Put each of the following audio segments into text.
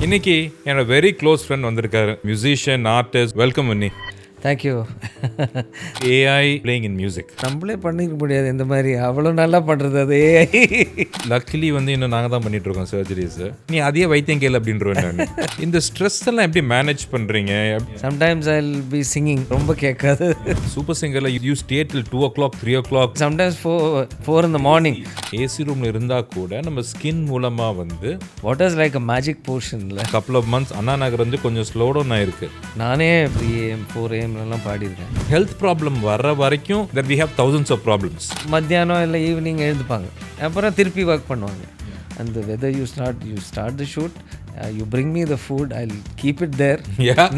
இன்னைக்கு என்னோட very close friend வந்திருக்காரு, மியூசிஷியன், ஆர்டிஸ்ட். வெல்கம் பண்ணி. Thank you. AI playing in music. நம்மளே பண்ணிக்க முடியாது இந்த மாதிரி, அவ்வளோ நல்லா பண்ணுறது அது ஏஐ. லக்கிலி இன்னும் நாங்கள் தான் பண்ணிட்டு இருக்கோம் சர்ஜரிஸ். நீ அதே வைத்தியம் கேளு அப்படின்றேன் நான். இந்த ஸ்ட்ரெஸ் எல்லாம் எப்படி மேனேஜ் பண்ணுறீங்க? Sometimes I will be singing, ரொம்ப கேட்காது. சூப்பர் சிங்கரில் you stay till 2 o'clock 3 o'clock. Sometimes 4 in the morning. AC ரூமில் இருந்தால் கூட நம்ம ஸ்கின் மூலமாக what is like a magic போர்ஷனில் கப்பல் ஆஃப் மந்த்ஸ் அண்ணா நகர் கொஞ்சம் ஸ்லோ டவுன் ஆயிருக்கு. நானே 3am 4am எல்லாம் பாடியிருக்கேன். ஹெல்த் ப்ராப்ளம் வர்ற வரைக்கும் that we have thousands of problems. மத்தியானம் இல்லை ஈவினிங் எழுந்துப்பாங்க, அப்புறம் திருப்பி ஒர்க் பண்ணுவாங்க. And whether you start the shoot, you bring me the food, I'll keep it there. Yeah.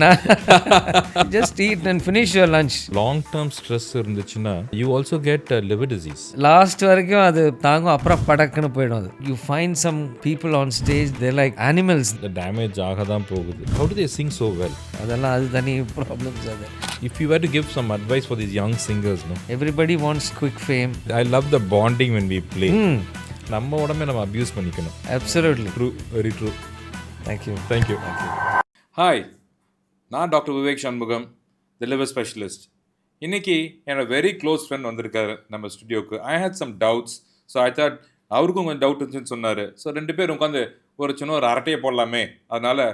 Just eat and finish your lunch. Long term stress இருந்துச்சுன்னா you also get liver disease. Last வரைக்கும் அது தாங்கும், அப்புறம் படக்குன்னு போயிடும் அது. You find some people on stage, they're like animals. The damage ஆக தான் போகுது. How do they sing so well? அதெல்லாம் அது தனி ப்ராப்ளம்ஸ் அது. If you were to give some advice for these young singers, no? Everybody wants quick fame. I love the bonding when we play. நம்ம உடம்பை நம்ம அபியூஸ் பண்ணிக்கணும். Absolutely. True, very true. Thank you. Thank you. Hi, நான் doctor Vivek Shanmugam, the liver specialist. இன்னைக்கு என்னோட very close friend வந்திருக்காரு நம்ம ஸ்டுடியோக்கு. I had some doubts, so I thought அவருக்கும் கொஞ்சம் டவுட் இருந்துச்சுன்னு சொன்னார். ஸோ 2 பேர் உட்காந்து சின்ன ஒரு அரட்டையை போடலாமே, அதனால்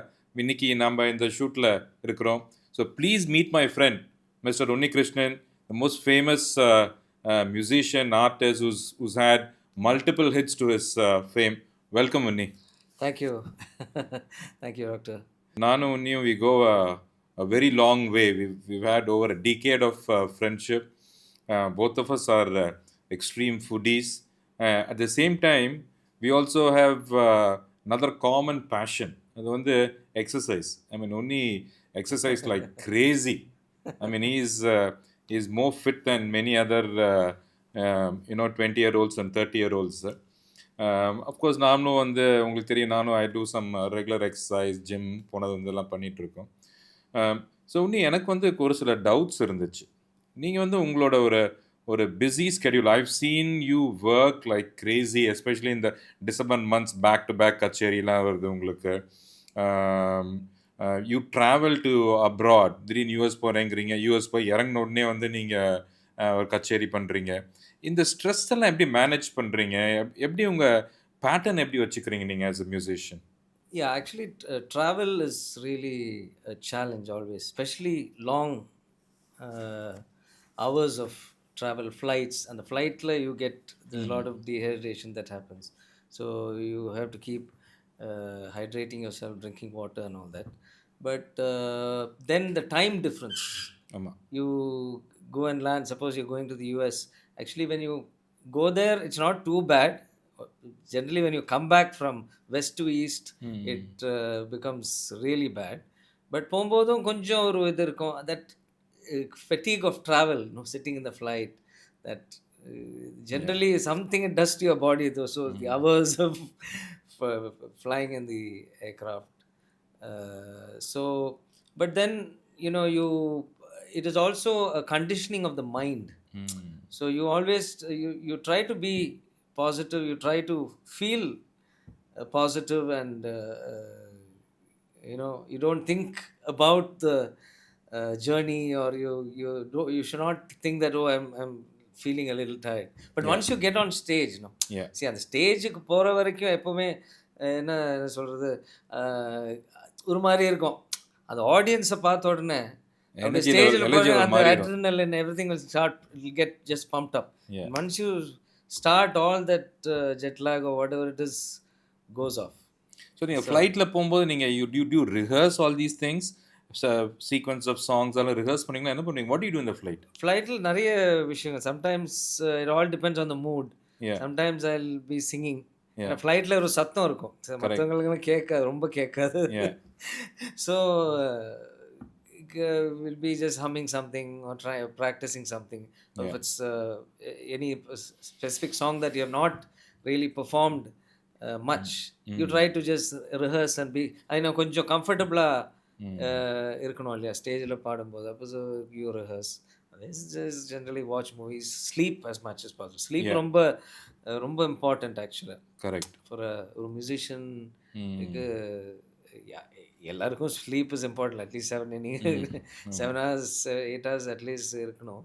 இன்னைக்கு நம்ம இந்த ஷூட்டில் இருக்கிறோம். So please meet my friend mister Unnikrishnan, the most famous musician, artist who's had multiple hits to his fame. Welcome, Unni. Thank you. Thank you, doctor. Nanu Unni, we go a very long way. We've had over a decade of friendship. Both of us are extreme foodies. At the same time, we also have another common passion. That's exercise. I mean, Unni exercise like crazy. I mean, he's more fit than many other 20-year-olds and 30-year-olds. Of course, நானும் உங்களுக்கு தெரியும், நானும் I do some regular exercise, gym போனது எல்லாம் பண்ணிகிட்ருக்கோம். So இன்னும் எனக்கு ஒரு சில டவுட்ஸ் இருந்துச்சு. நீங்கள் உங்களோட ஒரு busy schedule, I've seen you work like crazy, especially இந்த December months back to back கச்சேரிலாம் வருது உங்களுக்கு. யூ ட்ராவல் டு அப்ராட், திடீர்னு யூஎஸ் போகிறேங்கிறீங்க, யூஎஸ் போய் இறங்கின உடனே நீங்கள் ஒரு கச்சேரி பண்ணுறீங்க. இந்த ஸ்ட்ரெஸ் எல்லாம் எப்படி மேனேஜ் பண்ணுறீங்க? எப்படி உங்கள் பேட்டர்ன் எப்படி வச்சுக்கிறீங்க நீங்கள் as a musician? Yeah, actually, travel is really a challenge always, especially long hours of travel, flights. And the flight, you get, there's a lot of dehydration that happens. So you have to keep hydrating yourself, drinking water and all that. But then the time difference. You go and land, suppose you're going to the US. Actually, when you go there, it's not too bad. Generally, when you come back from west to east, it becomes really bad. But போகும்போதும் கொஞ்சம் ஒரு இது இருக்கும், that fatigue of travel, sitting in the flight, that generally something it does to your body, though. So the hours of flying in the aircraft. So, but then, it is also a conditioning of the mind. So you always you try to be positive, you try to feel positive, and you don't think about the journey, or you should not think that, oh, I'm feeling a little tired. But once you get on stage, see, அந்த ஸ்டேஜுக்கு போகிற வரைக்கும் எப்போவுமே என்ன சொல்கிறது, ஒரு மாதிரி இருக்கும். அந்த ஆடியன்ஸை பார்த்த உடனே ஸ்டேஜில் அந்த adrenaline, everything will start, it will get just pumped up. Once you start, all that jet lag or whatever it is goes off. So நீங்கள் ஃப்ளைட்டில் போகும்போது நீங்கள் you rehearse all these things, sequence of songs எல்லாம் rehearse பண்ணிங்கன்னா என்ன பண்ணுவீங்க? What do you do in the flight? ஃப்ளைட்டில் நிறைய விஷயங்கள். Sometimes it all depends on the mood. Sometimes I'll be singing. ஃப்ளைட்டில் ஒரு சத்தம் இருக்கும், மற்றவங்களுக்கு ரொம்ப கேட்காது. So will be just humming something or practicing something. If it's any specific song that you have not really performed much, you try to just rehearse and be, I know, கொஞ்சம் கம்ஃபர்டபுளாக இருக்கணும் இல்லையா ஸ்டேஜில் பாடும்போது. அப்போ so you rehearse. Just generally watch movies, sleep as much as possible. Sleep ரொம்ப important actually. Correct. For a musician, எல்லாருக்கும் sleep is important. At least 7 ம். ஆமா. 7 ஹவர்ஸ் 8 ஹவர்ஸ் அட்லீஸ்ட் இருக்கணும்.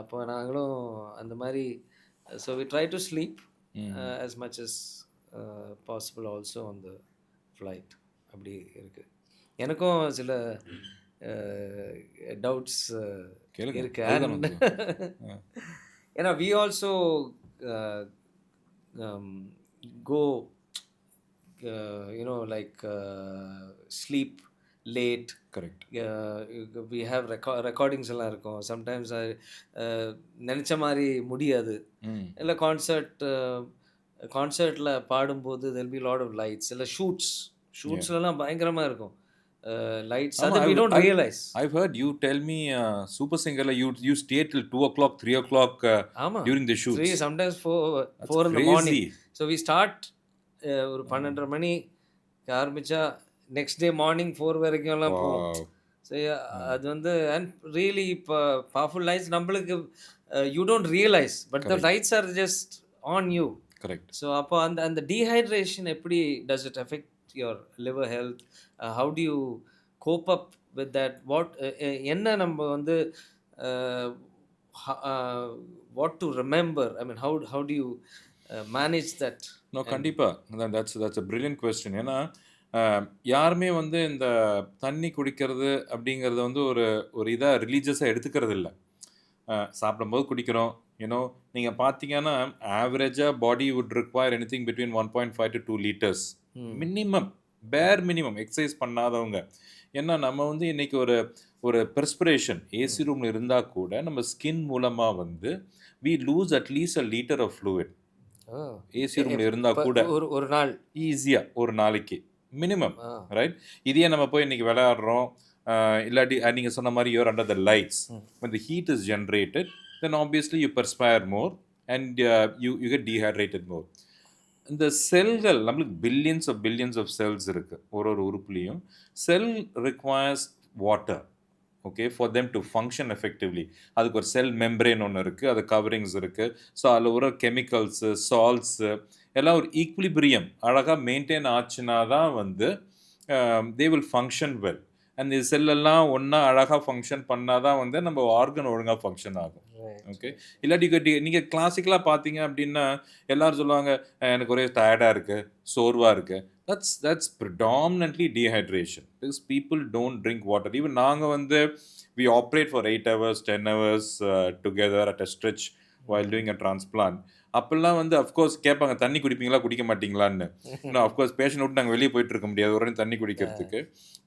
அப்போ நாங்களும் அந்த மாரி so we try to sleep hmm. as much as possible also on the flight. அப்படி இருக்கு. எனக்கும் சில டவுட்ஸ் கேளுங்க. இருக்கு. அதுக்கு தான அண்ட் வந்தோம். அ. ஏன்னா we also go like sleep late. Correct. We have recordings எல்லாம் இருக்கும். சம்டைம்ஸ் நினச்ச மாதிரி முடியாது. ம். இல்லை கான்சர்ட்டில் பாடும்போது there'll be lot of lights. இல்லை Yeah. ஷூட்ஸ்லாம் பயங்கரமாக இருக்கும் லைட்ஸ். ஆமா. அது we don't realise. I've heard you tell me, Super Singerல you stay till 2 o'clock, 3 o'clock ஆமாம், during the 3 shoots. Sometimes That's 4 in the morning. crazy. So we start ஒரு 12:30 மணி ஆரம்பித்தா நெக்ஸ்ட் டே மார்னிங் 4 வரைக்கும்லாம் போகும். Wow. ஸோ அது வந்து and really இப்போ powerful lights நம்மளுக்கு you don't realise but the Correct. Lights are just on you. Correct. So அப்போ அந்த அந்த டீஹைட்ரேஷன் எப்படி does it affect your liver health? How do you cope up with that? என்ன நம்ம வந்து what to remember? I mean how do you manage that? No, கண்டிப்பா. that's a brilliant question. ஏன்னா யாருமே வந்து இந்த தண்ணி குடிக்கிறது அப்படிங்கிறது வந்து ஒரு ஒரு இதாக ரிலீஜியஸாக எடுத்துக்கிறது இல்லை. சாப்பிடும்போது குடிக்கிறோம். நீங்கள் பார்த்தீங்கன்னா ஆவரேஜாக body would require anything between 1.5 to 2 liters minimum, per minimum exercise பண்ணாதவங்க. ஏன்னா நம்ம வந்து இன்னைக்கு ஒரு ஒரு பெர்ஸ்பிரேஷன் ஏசி ரூமில் இருந்தால் கூட நம்ம ஸ்கின் மூலமாக வந்து we lose at least a liter of fluid. AC ரூமில் இருந்தால் கூட ஒரு நாள் ஈஸியாக ஒரு நாளைக்கு மினிமம், ரைட்? இதையே நம்ம போய் இன்னைக்கு விளையாடுறோம், இல்லாட்டி நீங்கள் சொன்ன மாதிரி you're under the lights. when the heat is generated then obviously you perspire more and you get dehydrated more. இந்த செல்கள் நம்மளுக்கு பில்லியன்ஸ் ஆஃப் செல்ஸ் இருக்குது ஒரு உறுப்புலையும். Cell requires water, okay, for them to function effectively. அதுக்கு ஒரு செல் membrane ஒன்று இருக்குது, அது கவரிங்ஸ் இருக்குது. ஸோ அதில் ஒரு கெமிக்கல்ஸு, சால்ட்ஸு எல்லாம் ஒரு ஈக்குலிபிரியம் அழகாக மெயின்டைன் ஆச்சுன்னா தான் வந்து தே வில் ஃபங்க்ஷன் வெல். அந்த செல்லெல்லாம் ஒன்றா அழகாக ஃபங்க்ஷன் பண்ணால் தான் வந்து நம்ம ஆர்கன் ஒழுங்காக ஃபங்க்ஷன் ஆகும். ஓகே, இல்லாட்டி நீங்கள் கிளாசிக்கலாக பார்த்தீங்க அப்படின்னா எல்லோரும் சொல்லுவாங்க எனக்கு ஒரே டயர்டாக இருக்குது, சோர்வாக இருக்குது. That's predominantly dehydration because people don't drink water. Even நாங்கள் வந்து we operate for 8 hours 10 hours together at a stretch while doing a transplant. அப்பெல்லாம் வந்து அஃப்கோர்ஸ் கேட்பாங்க தண்ணி குடிப்பீங்களா குடிக்க மாட்டீங்களான்னு. இன்னும் அஃப்கோர்ஸ் பேஷண்ட் விட்டு நாங்கள் வெளியே போயிட்டு இருக்க முடியாது உடனே தண்ணி குடிக்கிறதுக்கு.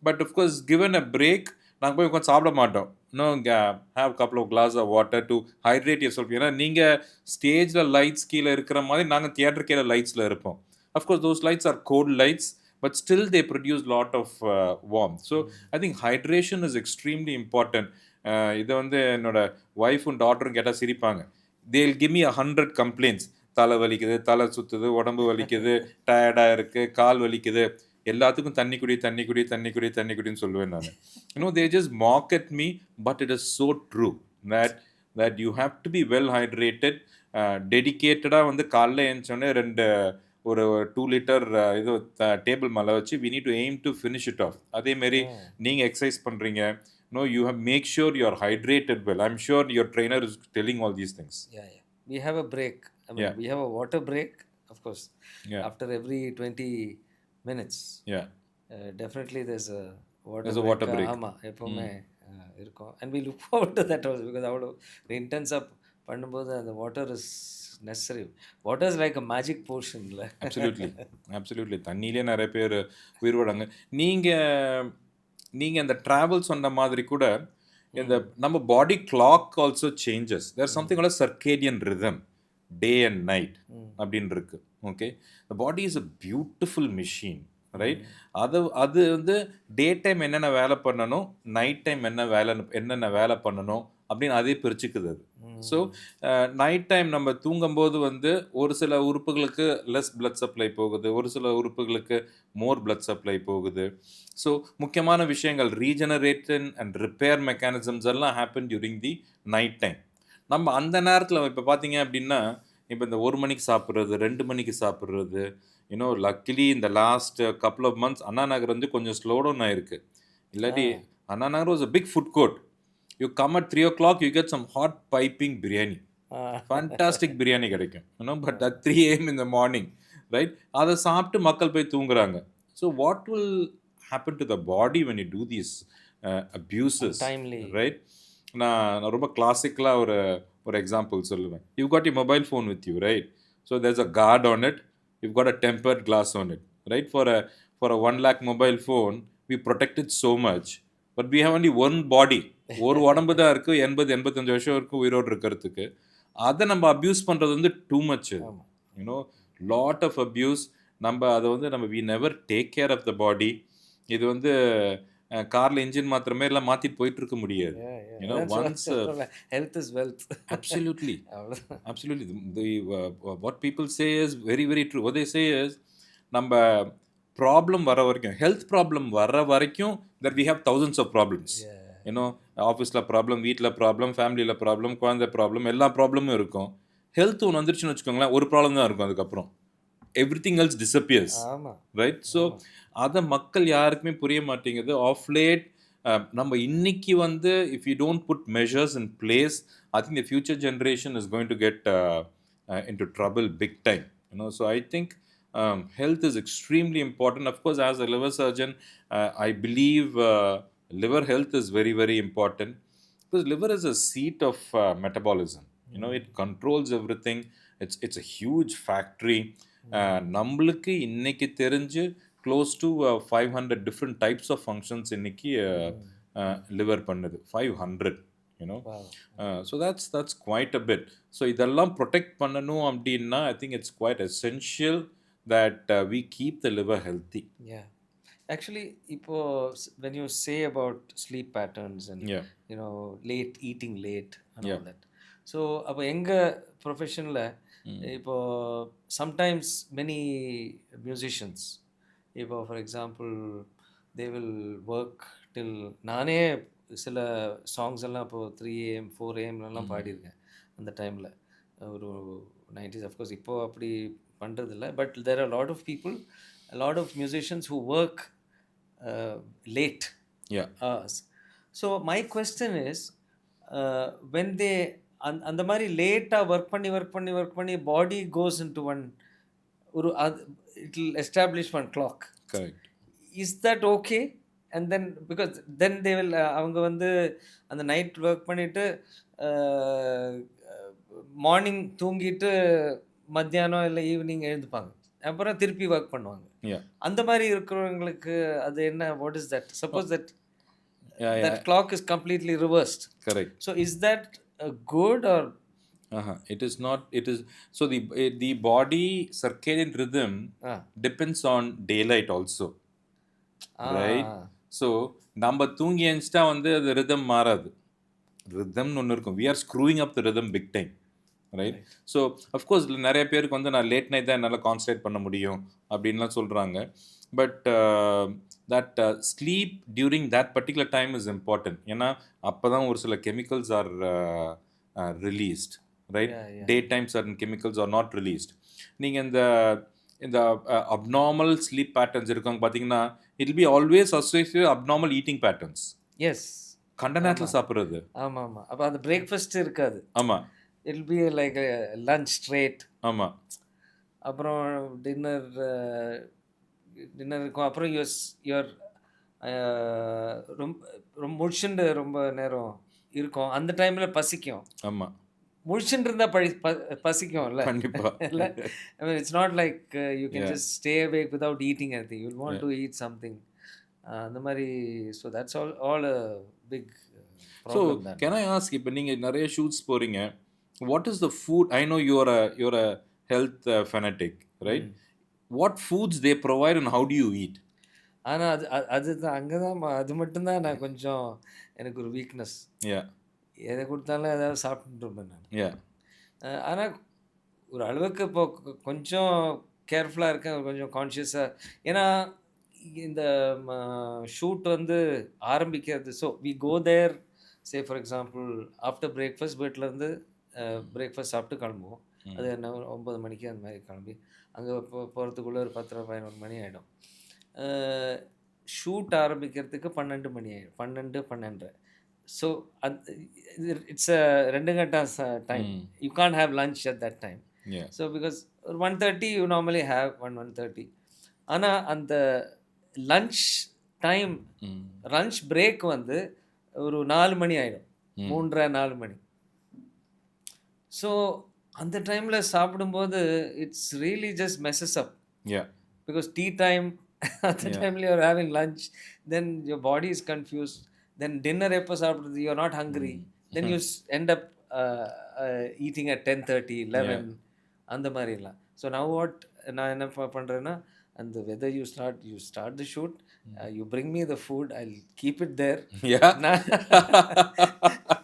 But of course given a break நாங்கள் போய் உட்காந்து சாப்பிட மாட்டோம். இன்னும் have couple of glass of water to hydrate yourself. ஏன்னா நீங்கள் ஸ்டேஜில் லைட்ஸ் கீழே இருக்கிற மாதிரி நாங்கள் தியேட்டர் கீழே லைட்ஸில் இருப்போம். Of course those lights are cold lights but still they produce lot of warmth. So I think hydration is extremely important. இதை வந்து என்னோட ஒய்ஃபும் டாட்டரும் கேட்டால் சிரிப்பாங்க. they'll give me 100 complaints. தலை வலிக்குது, தலை சுற்றுது, உடம்பு வலிக்குது, டயர்டாக இருக்குது, கால் வலிக்குது, எல்லாத்துக்கும் தண்ணி குடின்னு சொல்லுவேன் நான். they just mock at me, but it is so true that you have to be well hydrated. டெடிக்கேட்டடாக வந்து காலைல எழுந்தோடனே ஒரு 2 liter இது டேபிள் மேலே வச்சு we need to aim to finish it off. அதேமாரி நீங்கள் எக்ஸசைஸ் பண்ணுறீங்க, you have make sure you are hydrated well. I'm sure your trainer is telling all these things. Yeah. We have a break. I mean, we have a water break, of course. After every 20 minutes. Definitely there's a water break. ஆமா, எப்பவுமே இருக்கும். And we look forward to that also because அவ்வளோ இன்டென்ஸாக பண்ணும்போது அந்த water is necessary. Water is like a magic potion. absolutely தண்ணியிலே நிறைய பேர் உயிர் வாழாங்க. நீங்கள் அந்த ட்ராவல் சொன்ன மாதிரி கூட இந்த நம்ம body clock also changes. There something called circadian rhythm, day and night அப்படின்னு இருக்கு. Okay, the body is a beautiful machine, right? அது வந்து டே டைம் என்னென்ன வேலை பண்ணணும், நைட் டைம் என்னென்ன வேலை பண்ணணும் அப்படின்னு அதே பிரிச்சுக்குது அது. ஸோ நைட் டைம் நம்ம தூங்கும்போது வந்து ஒரு சில உறுப்புகளுக்கு லெஸ் பிளட் சப்ளை போகுது, ஒரு சில உறுப்புகளுக்கு மோர் பிளட் சப்ளை போகுது. ஸோ முக்கியமான விஷயங்கள் ரீஜெனரேஷன் அண்ட் ரிப்பேர் மெக்கானிசம்ஸ் எல்லாம் happen during the night time. நம்ம அந்த நேரத்தில் இப்போ பார்த்தீங்க அப்படின்னா இப்போ இந்த 1 மணிக்கு சாப்பிட்றது, 2 மணிக்கு சாப்பிட்றது, லக்கிலி இந்த last couple of months Anna Nagar வந்து கொஞ்சம் ஸ்லோ டவுன் ஆயிருக்கு. இல்லாட்டி Ah. Anna Nagar was a big food court. You come at 3 o'clock, you get some hot piping biryani. Ah. Fantastic biryani கிடைக்கும். But Ah. At 3 AM in the morning, right? அதை சாப்பிட்டு மக்கள் போய் தூங்குறாங்க. So what will happen to the body when you do these abuses, Untimely. Right? நான் ரொம்ப கிளாசிக்கலாக ஒரு ஒரு எக்ஸாம்பிள் சொல்லுவேன். You got you mobile phone with you, right? So there's a guard on it. You've got a tempered glass on it, right? For a 1 lakh mobile phone, we protect it so much. But we have only one body. ஒரு உடம்பு தான் இருக்கு, 80-85 வருஷம் இருக்கு உயிரோடு இருக்கிறதுக்கு. அதை நம்ம அப்யூஸ் பண்ணுறது வந்து டூ மச். ஆமா. You know lot of abuse. நம்ம அதை வந்து we never take care of the body. இது வந்து காரில் இன்ஜின் மாத்திர மாதிரி எல்லாம் மாற்றிட்டு போயிட்டு இருக்க முடியாது. Yeah, yeah. You know That's what once health is wealth. absolutely அவ்வளவுதான். absolutely what people say is very very true. What they say is நம்ம ப்ராப்ளம் வர வரைக்கும், ஹெல்த் ப்ராப்ளம் வர வரைக்கும் that we have thousands of problems. Yeah. ஆஃபீஸில் problem, வீட்டில் problem, ஃபேமிலியில் problem, குழந்தை ப்ராப்ளம், எல்லா ப்ராப்ளமும் இருக்கும். ஹெல்த் ஒன்று வந்துருச்சுன்னு வச்சுக்கோங்களேன், ஒரு ப்ராப்ளம் தான் இருக்கும். அதுக்கப்புறம் எவ்ரிதிங் எல்ஸ் டிஸப்பியர்ஸ், ஆமா. ரைட்? ஸோ அதை மக்கள் யாருக்குமே புரிய மாட்டேங்குது. ஆஃப் லேட் நம்ம இன்னைக்கு வந்து if you don't put measures in place, I think the future generation is going to get into trouble big time. So I think health is extremely important. Of course, as a liver surgeon, I believe liver health is very very important, because liver is a seat of metabolism. It controls everything. It's a huge factory. நம்மளுக்கு இன்னைக்கு தெரிஞ்சு close to 500 different types of functions இன்னைக்கு liver பண்ணுது. 500. Wow. So that's quite a bit. So இதெல்லாம் protect பண்ணணும் அப்படின்னா I think it's quite essential that we keep the liver healthy. Yeah. Actually, இப்போ when you say about sleep patterns and Yeah. late eating late and Yeah. all that. So அப்போ எங்க ப்ரொஃபஷனில் இப்போ sometimes many musicians, இப்போ for example they will work till நானே சில songs எல்லாம் இப்போ 3 AM 4 AM பாடியிருக்கேன் அந்த டைமில். ஒரு 90s அஃப்கோர்ஸ் இப்போ அப்படி பண்ணுறதில்ல. But there are lot of people, lot of musicians who work late Yeah. hours. So my question is, when they அந்த மாதிரி லேட்டாக ஒர்க் பண்ணி பாடி கோஸ் இன்டு ஒன் ஒரு it will establish one clock. Correct. Is that okay? And then because then they will அவங்க வந்து அந்த night work பண்ணிவிட்டு morning தூங்கிட்டு மத்தியானம் இல்லை ஈவினிங் எழுந்துப்பாங்க, அப்புறம் திருப்பி ஒர்க் பண்ணுவாங்க. Yeah. அந்த மாதிரி இருக்கிறவங்களுக்கு அது என்ன, what is that? Suppose that Yeah. that clock is completely reversed. Correct. So is that good or? It is not. It is so the body circadian rhythm depends on daylight also, right? So நம்ம தூங்கி எழுந்துட்டா வந்து அது rhythm மாறாது. ரிதம்னு ஒன்று இருக்கும். we are screwing up the rhythm big time, right? So of course நிறைய பேருக்கு வந்து நான் லேட் நைட் தான் என்னால் கான்சன்ட்ரேட் பண்ண முடியும் அப்படின்லாம் சொல்கிறாங்க. But that sleep during that particular time is important. ஏன்னா அப்போ தான் ஒரு சில chemicals are released, right? Day time certain chemicals are not released. நீங்கள் இந்த அப்நார்மல் ஸ்லீப் பேட்டர்ன்ஸ் இருக்காங்க பார்த்தீங்கன்னா, it will be always associated abnormal eating patterns. Yes. கண்ட நேரத்தில் சாப்பிட்றது. ஆமாம் ஆமாம். அப்போ அந்த பிரேக்ஃபாஸ்ட் இருக்காது. ஆமாம். It will be like lunch straight. ஆமாம். அப்புறம் டின்னர் இருக்கும். அப்புறம் யுவர் ரொம்ப முடிச்சுட்டு ரொம்ப நேரம் இருக்கும். அந்த டைமில் பசிக்கும். ஆமாம். முடிச்சுட்டு இருந்தால் பசிக்கும் இல்லை? கண்டிப்பாக. இல்லை, I mean it's not like you can just stay awake without eating anything. You will want to eat something. அந்த மாதிரி. So that's all a big problem. So can I ask, இப்போ நீங்கள் நிறைய ஷூட்ஸ் போகிறீங்க, what is the food? I know you're a health fanatic, right? What foods they provide and how do you eat? ஆனால் அதுதான் அங்கே தான் அது மட்டும்தான் நான் கொஞ்சம் எனக்கு ஒரு வீக்னஸ். எதை கொடுத்தாலும் ஏதாவது சாப்பிட்டுட்டு இருப்பேன் நான். ஆனால் ஒரு அளவுக்கு இப்போ கொஞ்சம் கேர்ஃபுல்லாக இருக்கேன், கொஞ்சம் கான்ஷியஸாக. ஏன்னா இந்த ஷூட் வந்து ஆரம்பிக்கிறது. So we go there, say for example after breakfast வீட்டிலேருந்து பிரேக்ஃபாஸ்ட் சாப்பிட்டு கிளம்புவோம். அது என்ன 9 மணிக்கு அந்த மாதிரி கிளம்பி அங்கே போகிறதுக்குள்ளே ஒரு 10 11 மணி ஆகிடும். ஷூட் ஆரம்பிக்கிறதுக்கு 12 மணி ஆகிடும், 12 12:30. ஸோ அது இட்ஸ் அ 2 கண்டா time. You can't have lunch at that time. Yeah. So because ஒரு 1:30 யூ நார்மலி ஹேவ் 1:30. ஆனால் அந்த லஞ்ச் டைம், லஞ்ச் பிரேக் வந்து ஒரு 4 மணி ஆகிடும், 3:30 4 மணி. ஸோ அந்த டைமில் சாப்பிடும்போது it's really just messes up. Yeah. Because tea time, at the time you're having lunch, then your body is confused. Then dinner எப்போ சாப்பிடுறது, you're not hungry. Then you end up eating at 10:30 11 அந்த மாதிரிலாம். So now what நான் என்ன பண்ணுறேன்னா, அந்த whether you start the shoot, you bring me the food, I'll keep it there. Yeah.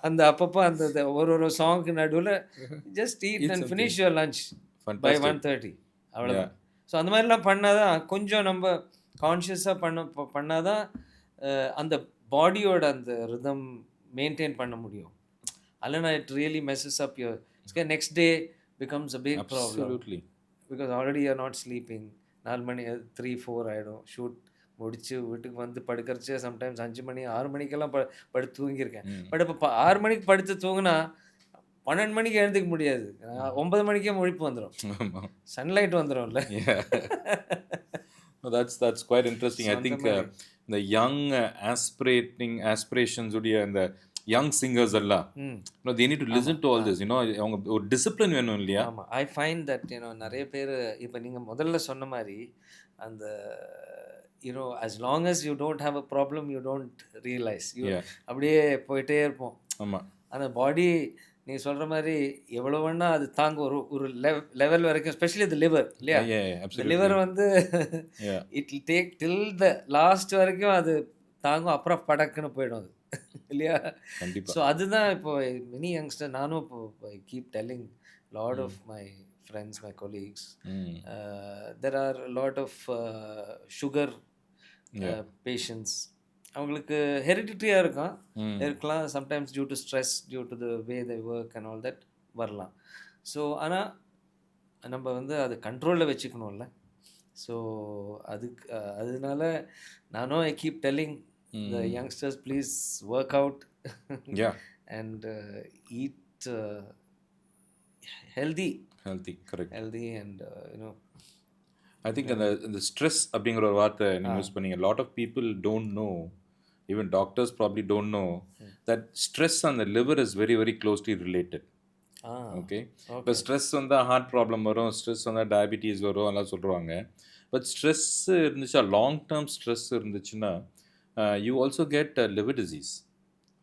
அந்த அப்பப்போ அந்த ஒரு சாங்க்கு நடுவில் just eat and finish your lunch by 1:30. அவ்வளோதான். ஸோ அந்த மாதிரிலாம் பண்ணாதான் கொஞ்சம் நம்ம கான்ஷியஸாக பண்ணாதான் அந்த பாடியோட அந்த ரிதம் மெயின்டைன் பண்ண முடியும். இல்லைனா it really messes up your next day becomes a big problem. Because already you are not sleeping. 4 மணி 3 4 ஆகிடும். ஷூட் முடிச்சு வீட்டுக்கு வந்து படுக்கிறச்சே சம்டைம்ஸ் 5 மணி 6 மணிக்கெல்லாம் படுத்து தூங்கியிருக்கேன். பட் இப்போ 6 மணிக்கு படுத்து தூங்கினா 12 மணிக்கு எழுந்துக்க முடியாது. 9 மணிக்கே முழிப்பு வந்துடும், sunlight வந்துடும்ல. That's quite interesting. I think the young aspirations உடைய அந்த young singers எல்லாம் they need to listen to all this, அவங்க ஒரு discipline வேணும் இல்லையா? ஆமாம், I find that நிறைய பேர் இப்போ நீங்கள் முதல்ல சொன்ன மாதிரி அந்த as long as you don't have a problem you don't realize, அப்படியே போயிட்டே இருப்போம். ஆமாம், அந்த பாடி நீ சொல்கிற மாதிரி எவ்வளோ வேணா அது தாங்க ஒரு லெவல் வரைக்கும், ஸ்பெஷலி த லிவர் இல்லையா? லிவர் வந்து it will take till the last வரைக்கும் அது தாங்கும், அப்புறம் படக்குன்னு போயிடும் அது இல்லையா? ஸோ அதுதான் இப்போ மெனி யங்ஸ்டர், நானும் இப்போ keep telling lot of my friends, my colleagues, there are lot of sugar patients. அவங்களுக்கு ஹெரிடிட்ரியாக இருக்கலாம், sometimes due to stress, due to the way they work and all that வரலாம். ஸோ ஆனால் நம்ம வந்து அது கண்ட்ரோலில் வச்சுக்கணும்ல. ஸோ அதனால நானும் I keep telling the youngsters, please work out and eat healthy. Correct. Healthy and I think இந்த ஸ்ட்ரெஸ் அப்படிங்கிற ஒரு வார்த்தை நீங்கள் யூஸ் பண்ணீங்க. Lot of people don't know, even doctors probably don't know that stress on the liver is very very closely related. Okay. But stress வந்தா heart problem வரும், stress வந்தா diabetes வரும் எல்லாம் சொல்கிறாங்க. பட் ஸ்ட்ரெஸ் இருந்துச்சா, லாங் டேர்ம் ஸ்ட்ரெஸ் இருந்துச்சுன்னா you also get liver disease,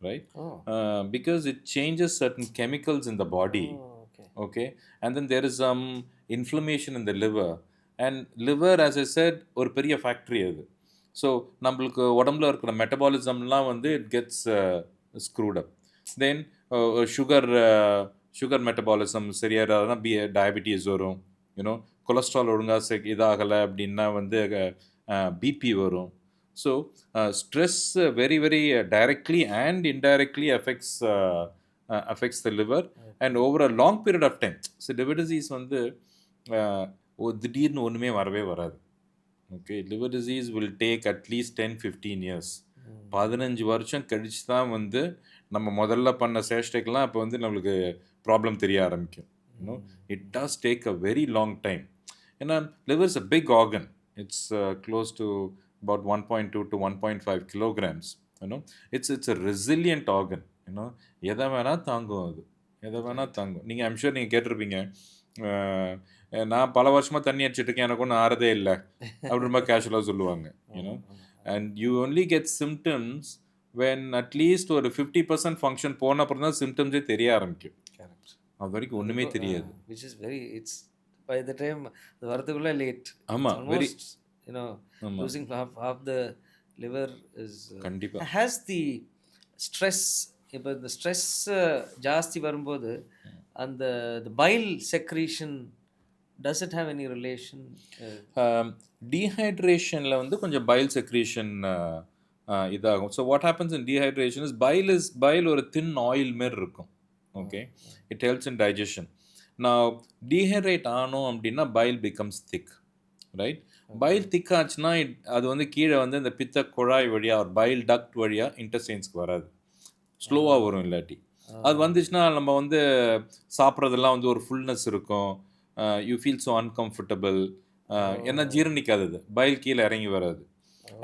right? Because it changes certain chemicals in the body. Okay. And then there is some inflammation in the liver, and liver, as I said, ஒரு பெரிய factory அது. So நம்மளுக்கு உடம்புல இருக்கிற மெட்டபாலிசம்லாம் வந்து it gets screwed up. Then sugar metabolism சரியாகிறதுனா diabetes வரும், கொலஸ்ட்ரால் ஒழுங்காக இதாகலை அப்படின்னா வந்து பிபி வரும். So stress very very directly and indirectly affects the liver and over a long period of time. So liver disease வந்து திடீர்னு ஒன்றுமே வரவே வராது. Okay, liver disease will take at least 10-15 years. 15 வருஷம் கழிச்சு தான் வந்து நம்ம முதல்ல பண்ண சேஷ்டைக்கெல்லாம் இப்போ வந்து நம்மளுக்கு ப்ராப்ளம் தெரிய ஆரம்பிக்கும். It does take a very long time. ஏன்னா liver is a big organ. It's close to about 1.2 to 1.5 kilograms. It's a resilient organ. எதை வேணால் தாங்கும், அது எதை வேணால் தாங்கும். நீங்கள் ஐம் ஷூர் நீங்கள் கேட்டிருப்பீங்க, நான் பல வருஷமாக தண்ணி அடிச்சிட்ருக்கேன், எனக்கு ஒன்றும் ஆறதே இல்லை அப்படின்ற கேஷுவலாக சொல்லுவாங்க. And you only get symptoms when at least ஒரு 50% ஃபங்க்ஷன் போன அப்புறம் தான் சிம்டம்ஸே தெரிய ஆரம்பிக்கும். அது வரைக்கும் ஒன்றுமே தெரியாது. which is very, it's by the time அது வரதுக்குள்ள லேட். ஆமாம், very losing half the liver is கண்டிப்பாக. has the stress. இப்போ இந்த ஸ்ட்ரெஸ் ஜாஸ்தி வரும்போது அந்த file secretion, does it have any relation? டீஹைட்ரேஷனில் வந்து கொஞ்சம் பைல் செக்ரீஷன் இதாகும். So what happens in dehydration is file ஒரு தின் ஆயில் மாரி இருக்கும். Okay, it helps in digestion. Now dehydrate ஆனோம் அப்படின்னா bile becomes thick, right? Okay. Bile thick ஆச்சுன்னா அது வந்து கீழே வந்து இந்த பித்த குழாய் வழியா ஒரு bile duct வழியா இன்டெஸ்டைன்ஸ்க்கு வராது, ஸ்லோவாக வரும். Ah. இல்லாட்டி அது Ah. வந்துச்சுன்னா நம்ம வந்து சாப்பிட்றதெல்லாம் வந்து ஒரு ஃபுல்னஸ் இருக்கும், யூ ஃபீல் ஸோ அன்கம்ஃபர்டபுள், ஏன்னா Oh. ஜீரணிக்காதது, பைல் கீழே இறங்கி வராது.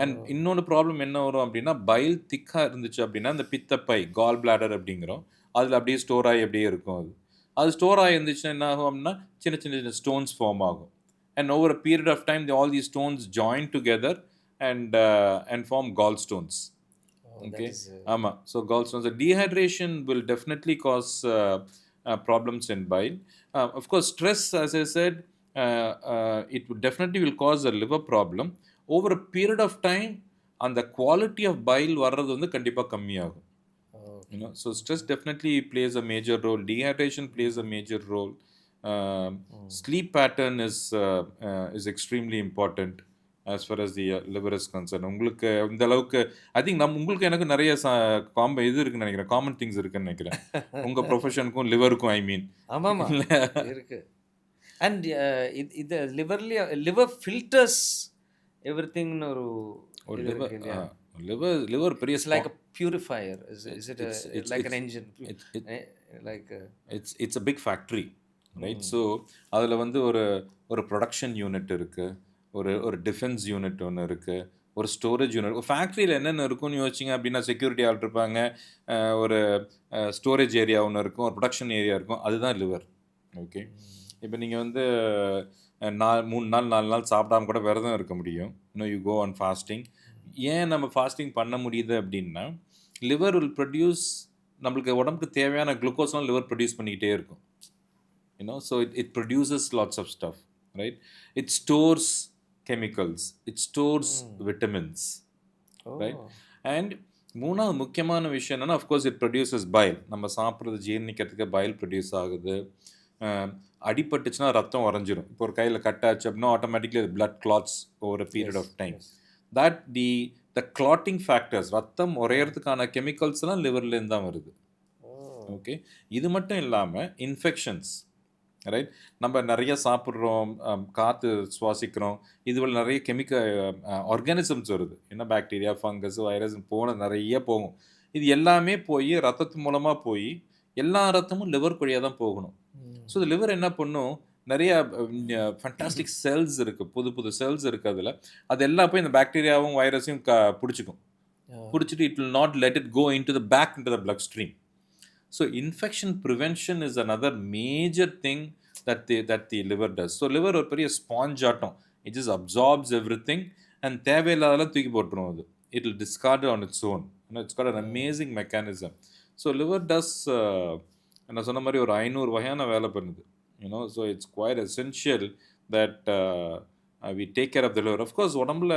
And Oh. இன்னொன்று ப்ராப்ளம் என்ன வரும் அப்படின்னா, பைல் திக்காக இருந்துச்சு அப்படின்னா இந்த பித்தப்பை கால் பிளாடர் அப்படிங்கிறோம், அதில் அப்படியே ஸ்டோர் ஆகி அப்படியே இருக்கும். அது அது ஸ்டோர் ஆகி இருந்துச்சுன்னா என்ன ஆகும் அப்படின்னா சின்ன சின்ன சின்ன ஸ்டோன்ஸ் ஃபார்ம் ஆகும். And over a period of time all the stones join together and form gall stones. Oh, that Okay. is. So gallstones. So dehydration will definitely cause problems in bile. Of course, stress, as I said, it would definitely will cause a liver problem. Over a period of time, and the quality of bile வர்றது வந்து கண்டிப்பா கம்மியாகும். Okay. So stress definitely plays a major role. Dehydration plays a major role. Sleep pattern is extremely important as far as the liver is concerned. உங்களுக்கு இந்த அளவுக்கு I think உங்களுக்கு எனக்கு நிறைய இது இருக்குன்னு நினைக்கிறேன், காமன் திங்ஸ் இருக்குன்னு நினைக்கிறேன், உங்க ப்ரொஃபஷனுக்கும் லிவருக்கும், ஐ மீன். ஆமாமா இருக்கு. அண்ட் இது லிவர் ஃபில்டர்ஸ் எவ்ரிதிங்னு ஒரு ஒரு இது லிவர் இருக்கு இல்லையா? லிவர் பெரிய it's like a purifier. Is it it's it's like an it's engine? it's Like it's a big factory, right? So அதில் வந்து ஒரு ப்ரொடக்ஷன் யூனிட் இருக்குது, ஒரு டிஃபென்ஸ் யூனிட் ஒன்று இருக்குது, ஒரு ஸ்டோரேஜ் யூனிட். ஒரு ஃபேக்ட்ரியில் என்னென்ன இருக்குன்னு யோசிச்சிங்க அப்படின்னா செக்யூரிட்டி ஆள் இருப்பாங்க, ஒரு ஸ்டோரேஜ் ஏரியா ஒன்று இருக்கும், ஒரு ப்ரொடக்ஷன் ஏரியா இருக்கும், அதுதான் லிவர். ஓகே. இப்போ நீங்கள் வந்து 3 நாள் 4 நாள் சாப்பிடாம கூட விரதம் இருக்க முடியும். இன்னும் யூ கோ ஆன் ஃபாஸ்டிங். ஏன் நம்ம ஃபாஸ்டிங் பண்ண முடியுது அப்படின்னா, லிவர் வில் ப்ரொடியூஸ், நம்மளுக்கு உடம்புக்கு தேவையான குளுக்கோஸ்லாம் லிவர் ப்ரொடியூஸ் பண்ணிக்கிட்டே இருக்கும். So it produces lots of stuff, right? It stores chemicals, it stores vitamins, right? oh. And மூணாவது முக்கியமான விஷயம் என்னன்னா, of course it produces bile. நம்ம சாப்பிட்றது ஜீரணிக்கிறதுக்கு bile ப்ரொடியூஸ் ஆகுது. அடிபட்டுச்சுன்னா ரத்தம் உறைஞ்சிரும். இப்போ ஒரு கையில் கட்டாச்சு அப்படின்னா ஆட்டோமேட்டிக்லி அது blood clots over a period Yes, of time. yes. That the clotting factors, ரத்தம் உறையறதுக்கான கெமிக்கல்ஸ்லாம் லிவர்லேருந்து தான் வருது. Oh. ஓகே. இது மட்டும் இல்லாமல் இன்ஃபெக்ஷன்ஸ், ரைட்? நம்ம நிறைய சாப்பிட்றோம், காற்று சுவாசிக்கிறோம், இதுவில் நிறைய ஆர்கானிசம்ஸ் வருது. என்ன பாக்டீரியா, ஃபங்கஸ், வைரஸ் நிறைய போகும். இது எல்லாமே போய் ரத்தத்து மூலமாக போய் எல்லா ரத்தமும் லிவர் வழியாக தான் போகணும். ஸோ இந்த லிவர் என்ன பண்ணும், நிறைய ஃபண்டாஸ்டிக் செல்ஸ் இருக்குது, புது புது செல்ஸ் இருக்குது, அதில் அது எல்லாம் போய் இந்த பாக்டீரியாவும் வைரஸையும் பிடிச்சிக்கும். பிடிச்சிட்டு it will not let it go into the back into the bloodstream. So infection prevention is another major thing that the liver does. So liver ஒரு பெரிய ஸ்பாஞ்ச் ஆட்டம், it just absorbs everything and தேவையில்லாதெல்லாம் தூக்கி போட்டுரும். அது it will discard it on its own. It's got an amazing mechanism. So liver does நான் சொன்ன மாதிரி ஒரு 500 வகையான வேலை பண்ணுது. So it's quite essential that we take care of the liver. Of course உடம்புல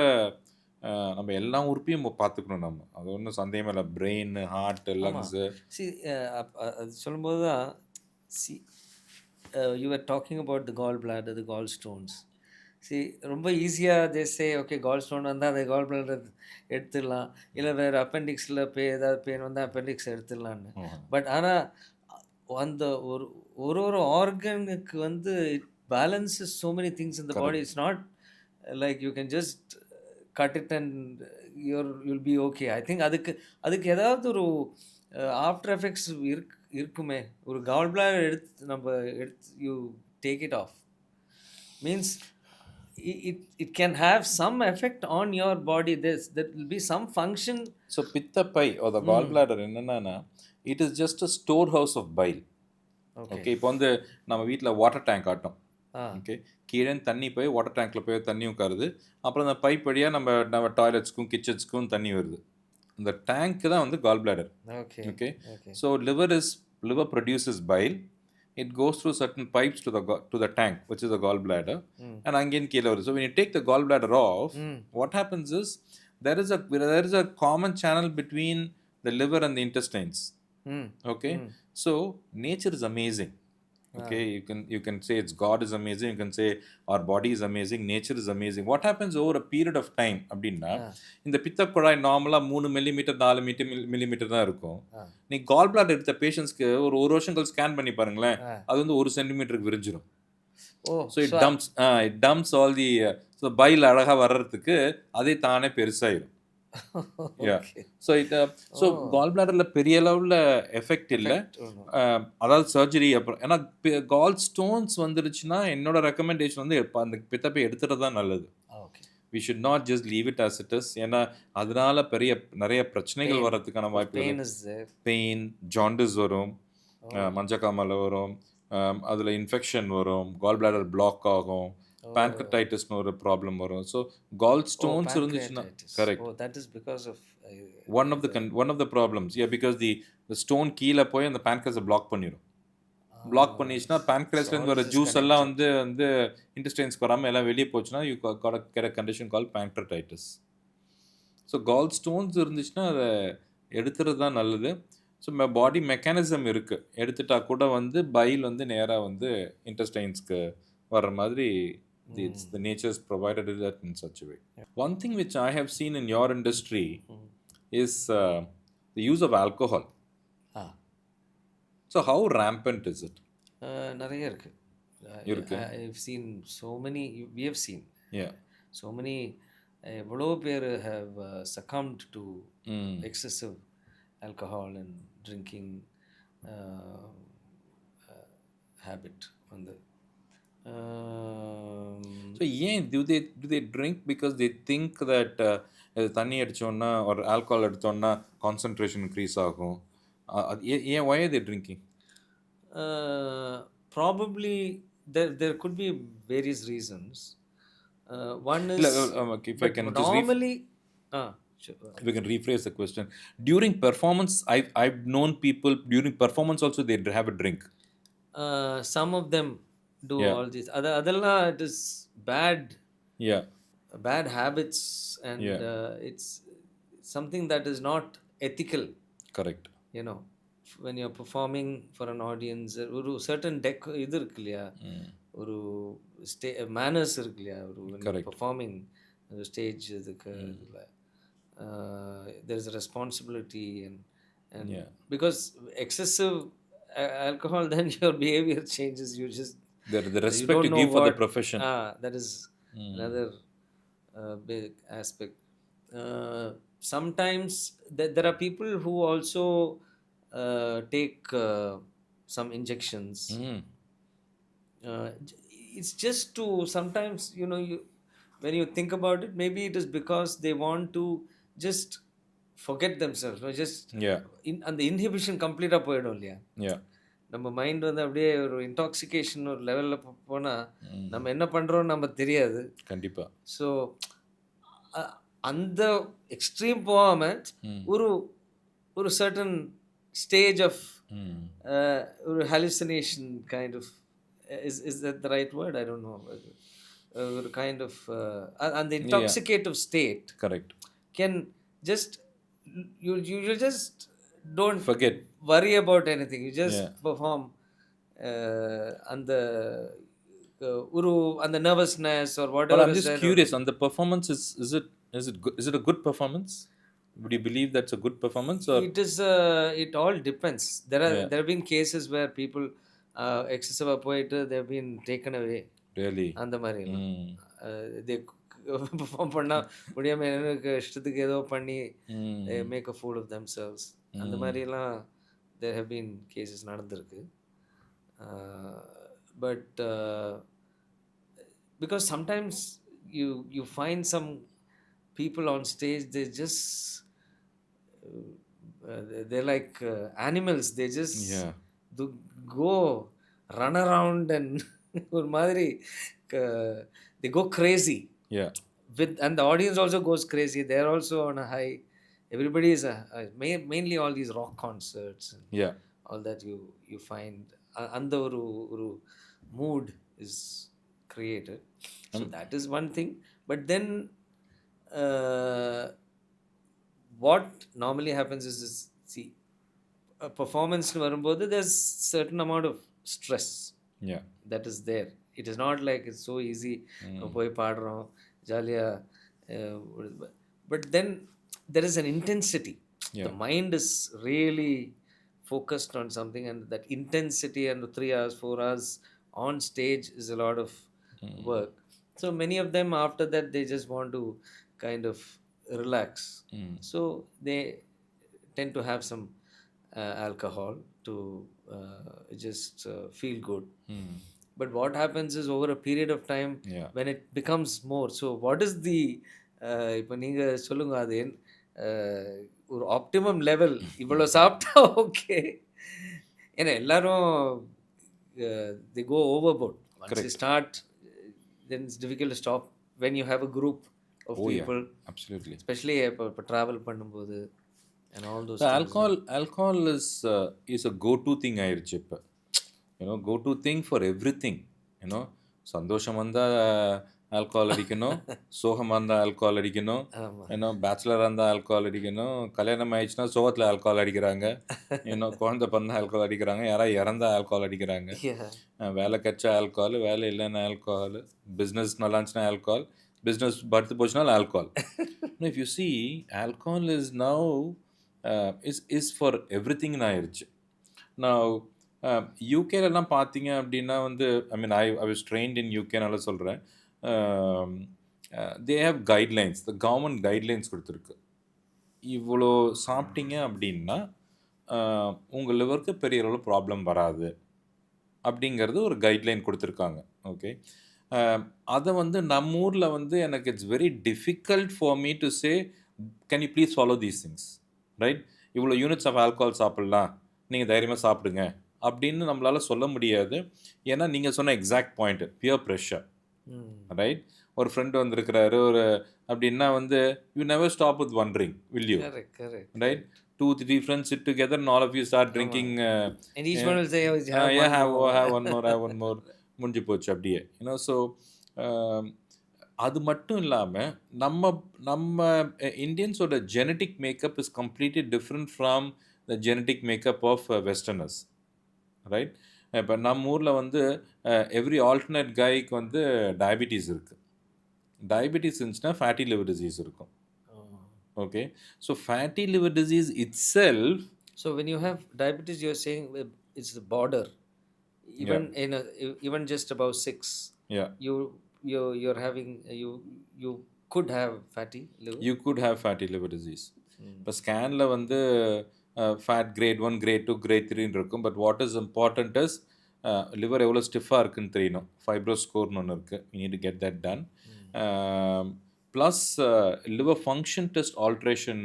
நம்ம எல்லா உறுப்பையும் பார்த்துக்கணும். நம்ம அது ஒன்றும் சந்தேகமே இல்லை. Brain, heart, lungs. அது சொல்லும்போது தான் you are talking about the gall bladder, the gall stones. ரொம்ப ஈஸியாக ஜெஸ்டே ஓகே கால் ஸ்டோன் வந்தால் அந்த கால் பிளாடர் எடுத்துடலாம், இல்லை வேறு அப்பெண்டிக்ஸில் ஏதாவது பெயின் வந்தால் அப்பெண்டிக்ஸ் எடுத்துடலான்னு. பட் ஆனால் அந்த ஒரு ஆர்கனுக்கு வந்து it balances so many things in the body. It's not like you can just cut it and you'll be okay. I think அதுக்கு ஏதாவது ஒரு ஆஃப்டர் எஃபெக்ட்ஸ் இருக்குமே. ஒரு கால் பிளாடர் நம்ம you take it of means it can have some effect on your body. There will be some function. So பித்தப்பை or the gallbladder என்னன்னா, it is just a storehouse of bile. Okay. இப்போ வந்து நம்ம வீட்டில் water tank ஆட்டோம். Okay. கீழே தண்ணி போய் water டேங்க்கில் போய் தண்ணி உட்காருது, அப்புறம் அந்த பைப் வழியாக நம்ம டாய்லெட்ஸ்க்கும் கிச்சன்ஸ்க்கும் தண்ணி வருது. இந்த டேங்க் தான் வந்து gall bladder. Okay. So liver produces bile. It goes through certain pipes to the tank, which is the gallbladder, and again கீழே வருது. So when you take the gallbladder off, what happens is there is a common channel between the liver and the intestines. Okay. So nature is amazing. Okay, you can say it's God is amazing, you can say our body is amazing, nature is amazing. What happens over a period of time அப்படின்னா, ஆ இந்த பித்த குழாய் நார்மலா 3 millimetre 4 millimetre தான் இருக்கும். ஆ நீ gall bladder எடுத்த பேஷண்ட்ஸ்க்கு ஒரு வருஷம் கழிச்சு ஸ்கேன் பண்ணி பாருங்களேன், ஆ அது வந்து 1 சென்டிமீட்டருக்கு விரிஞ்சிரும். Oh so so it dumps all the so bile அழகா வர்றதுக்கு அதே தானே பெருசாயிரும். Yeah. Okay So oh gall பிளாடர்ல பெரிய லெவல்ல எஃபெக்ட் இல்ல. எஃபெக்ட் ஒன்றும் அதாவது சர்ஜரி அப்புறம் ஏன்னா கால் ஸ்டோன்ஸ் வந்துருச்சுன்னா என்னோட ரெக்கமெண்டேஷன் வந்து அந்த பித்தப்பை எடுத்துறது தான் நல்லது. Okay we should not just leave it as it is. ஏன்னா அதனால நிறைய பிரச்சனைகள் பெயின் வர்றதுக்கான வாய்ப்புகள். Pain is there pain, jaundice வரும், ஓ மஞ்சக்காமலை வரும், அதில் இன்ஃபெக்ஷன் வரும், கால் பிளாடர் பிளாக் ஆகும், ஓ பேன்க்ரடைட்டிஸ்னு ஒரு ப்ராப்ளம் வரும். ஸோ கால் ஓ ஸ்டோன்ஸ் இருந்துச்சுன்னா pancreatitis correct. Oh that is because of one of the problems because the stone கீழே போய் அந்த பேன்க்ரஸை பிளாக் பண்ணிடும். பிளாக் பண்ணிச்சுன்னா so all பேன்க்ரஸ்லேருந்து வர this is ஜூஸ் எல்லாம் connected வந்து வந்து இன்டெஸ்டைன்ஸ்க்கு வராமல் எல்லாம் வெளியே போச்சுன்னா you get condition call pancreatitis. So gall stones இருந்துச்சுன்னா அதை எடுத்துறது தான் நல்லது. ஸோ பாடி மெக்கானிசம் இருக்குது, எடுத்துட்டா கூட வந்து பைல் வந்து நேராக வந்து இன்டெஸ்டைன்ஸ்க்கு வர்ற மாதிரி it's the nature's provided it that in such a way. One thing which I have seen in your industry is the use of alcohol. Ah So how rampant is it? நிறைய இருக்கு இருக்கு. I've seen so many we have seen Yeah. so many எவ்வளோ பேர் have succumbed to Mm. excessive alcohol and drinking uh, habit வந்து So ஏன் do they drink because they think that தண்ணி அடிச்சோன்னா ஒரு alcohol எடுத்தோன்னா கான்சன்ட்ரேஷன் இன்க்ரீஸ் ஆகும். அது ஏன் why are they drinking? probably there could be various reasons. One இல்ல, is okay, if I but can just normally sure. if we can rephrase the question. During performance, I've known people during performance also they have a drink. Some of them do Yeah. all this அதெல்லாம் it is Yeah. bad habits and Yeah. it's something that is not ethical, Correct. you know, when you're performing for an audience ஒரு certain இது இருக்கு இல்லையா, ஒரு manners இருக்கு இல்லையா, ஒரு when you're Correct. performing the stage இதுக்கு இதுல there is a responsibility and Yeah. because excessive alcohol then your behavior changes, you just The you respect don't you know give for the what profession. that is another big aspect. Sometimes there are people who also take some injections. It's just to sometimes, you know, when you think about it, maybe it is because they want to just forget themselves, no? Just Yeah. அந்த inhibition கம்ப்ளீட்டாக போயிடும் இல்லையா, Yeah. நம்ம mind வந்து அப்படியே ஒரு intoxication ஒரு லெவலில் போனால் நம்ம என்ன பண்ணுறோம்னு நம்ம தெரியாது. கண்டிப்பா. ஸோ அந்த எக்ஸ்ட்ரீம் போகாமல் ஒரு ஒரு சர்டன் ஸ்டேஜ் ஆஃப் ஒரு hallucination kind of is that the right word, I don't know, ஒரு கைண்ட் ஆஃப் அந்த intoxicative state Correct. Can just you just don't Forget. worry about anything, you just Yeah. perform அந்த ஒரு அந்த nervousness or But whatever I'm is just there. curious on the performance. Is it a good performance? Would you believe that's a good performance or? It is it all depends. There have been cases where people excessive போயிட்டு they have been taken away. Really? அந்த மாதிரி they perform பண்ணா முடியாம எனக்கு இஷ்டத்துக்கு ஏதோ பண்ணி they make a fool of themselves. அந்த மாதிரிலாம் there have been cases நடந்திருக்கு. But because sometimes you find some people on stage, they just they're like animals, they just Yeah. go run around and ஒரு மாதிரி they go crazy Yeah. and the audience also goes crazy, they're also on a high, everybody is mainly all these rock concerts and Yeah. all that you find அந்த ஒரு mood is created. So that is one thing. But then what normally happens is see, a performance வரும்போது there's certain amount of stress. Yeah. That is there. It is not like it's so easy. போய் பாடுறோம் ஜாலியாக. But then there is an intensity. The Yeah. mind is really focused on something, and that intensity and the 3 hours 4 hours on stage is a lot of work. So many of them, after that, they just want to kind of relax. So they tend to have some alcohol to just feel good. But what happens is, over a period of time, Yeah. when it becomes more, so what is the இப்போ நீங்கள் சொல்லுங்க அது ஒரு optimum level இவ்வளோ சாப்பிட்டா okay. ஏன்னா எல்லாரும் they go overboard. Once you Correct. start, then it's difficult to stop when you have a group of Oh, yeah. people, Absolutely. especially இப்போ ட்ராவல் பண்ணும்போது and all those The things. alcohol is a go-to thing ஆயிருச்சு இப்போ. go-to thing for everything. சந்தோஷம் வந்தால் alcohol அடிக்கணும், சோகமாக இருந்தால் alcohol அடிக்கணும், பேச்சுலராக இருந்தால் ஆல்கஹால் அடிக்கணும், கல்யாணம் ஆயிடுச்சுன்னா சோகத்தில் ஆல்கஹால் அடிக்கிறாங்க, குழந்தை பிறந்தா ஆல்கஹால் அடிக்கிறாங்க, யாராவது இறந்தா ஆல்கஹால் அடிக்கிறாங்க, வேலை கச்சா ஆல்கஹால், வேலை இல்லைன்னா ஆல்கஹால், பிஸ்னஸ் நல்லா இருந்துச்சுன்னா ஆல்கஹால், பிஸ்னஸ் படுத்து போச்சுனாலும் alcohol. If you see alcohol is now is for எவ்ரிதிங்னு ஆயிடுச்சு. நான் யூகேலலாம் பார்த்தீங்க அப்படின்னா வந்து ஐ வாஸ் ட்ரெயின்ட் இன் யூகேனால சொல்கிறேன். They have guidelines, the government guidelines கொடுத்துருக்கு. இவ்வளோ சாப்பிட்டீங்க அப்படின்னா உங்கள் லிவருக்கு பெரிய அளவு ப்ராப்ளம் வராது அப்படிங்கிறது ஒரு கைட்லைன் கொடுத்துருக்காங்க. ஓகே, அதை வந்து நம்ம ஊரில் வந்து எனக்கு it's very difficult for me to say can you please follow these things, right? இவ்வளோ யூனிட்ஸ் ஆஃப் ஆல்கஹால் சாப்பிட்லாம், நீங்கள் தைரியமாக சாப்பிடுங்க அப்படின்னு நம்மளால் சொல்ல முடியாது. ஏன்னா நீங்கள் சொன்ன exact point, peer pressure, right? ஒரு ஃப்ரெண்டு வந்திருக்கிறாரு ஒரு அப்படின்னா வந்து you never stop with one drink, will you? Right? 2-3 friends sit together and all of you start drinking. And each one will say, have one more. முடிஞ்சு போச்சு அப்படியே. So அது மட்டும் இல்லாமல் நம்ம இந்தியன்ஸோட genetic makeup is completely different from the genetic makeup of westerners, right? இப்போ நம்ம ஊரில் வந்து எவ்ரி ஆல்டர்னேட் கைக்கு வந்து டயபிட்டிஸ் இருக்குது. டயபிட்டிஸ் இருந்துச்சுன்னா ஃபேட்டி லிவர் டிசீஸ் இருக்கும். Okay, so fatty liver disease itself. So when you have diabetes, you're saying it's the border, even even just above 6. Yeah, you're having you could have fatty liver. You could have fatty liver disease. இப்போ ஸ்கேனில் வந்து fat great 1, great 2, great 3 இருக்கும். But what is important is liver எவ்வளோ ஸ்டிஃபாக இருக்குன்னு தெரியணும். Fibro ஸ்கோர்னு ஒன்று இருக்குது, you need to get that ton. Plus liver function test alteration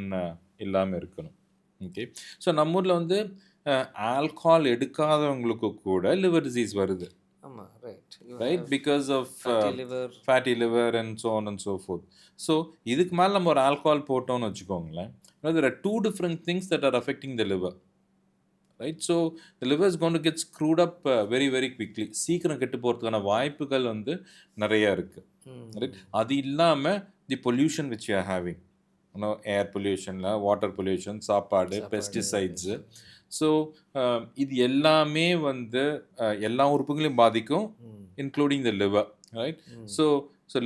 இல்லாமல் இருக்கணும். ஓகே, ஸோ நம்ம ஊரில் வந்து ஆல்கஹால் எடுக்காதவங்களுக்கு கூட லிவர் டிசீஸ் வருது, right? Because of fatty liver and so on and so forth. So இதுக்கு மேலே நம்ம ஒரு ஆல்கஹால் போட்டோம்னு வச்சுக்கோங்களேன், there are two different things that are affecting the liver, right? So the liver is going to get screwed up very very quickly. சீக்கிரம் கெட்டு போகிறதுக்கான வாய்ப்புகள் வந்து நிறையா இருக்குது, ரைட்? அது இல்லாமல் the pollution which you are having, air பொல்யூஷனில், வாட்டர் பொல்யூஷன், சாப்பாடு, பெஸ்டிசைட்ஸு. ஸோ இது எல்லாமே வந்து எல்லா உறுப்புகளையும் பாதிக்கும், including the liver, right? So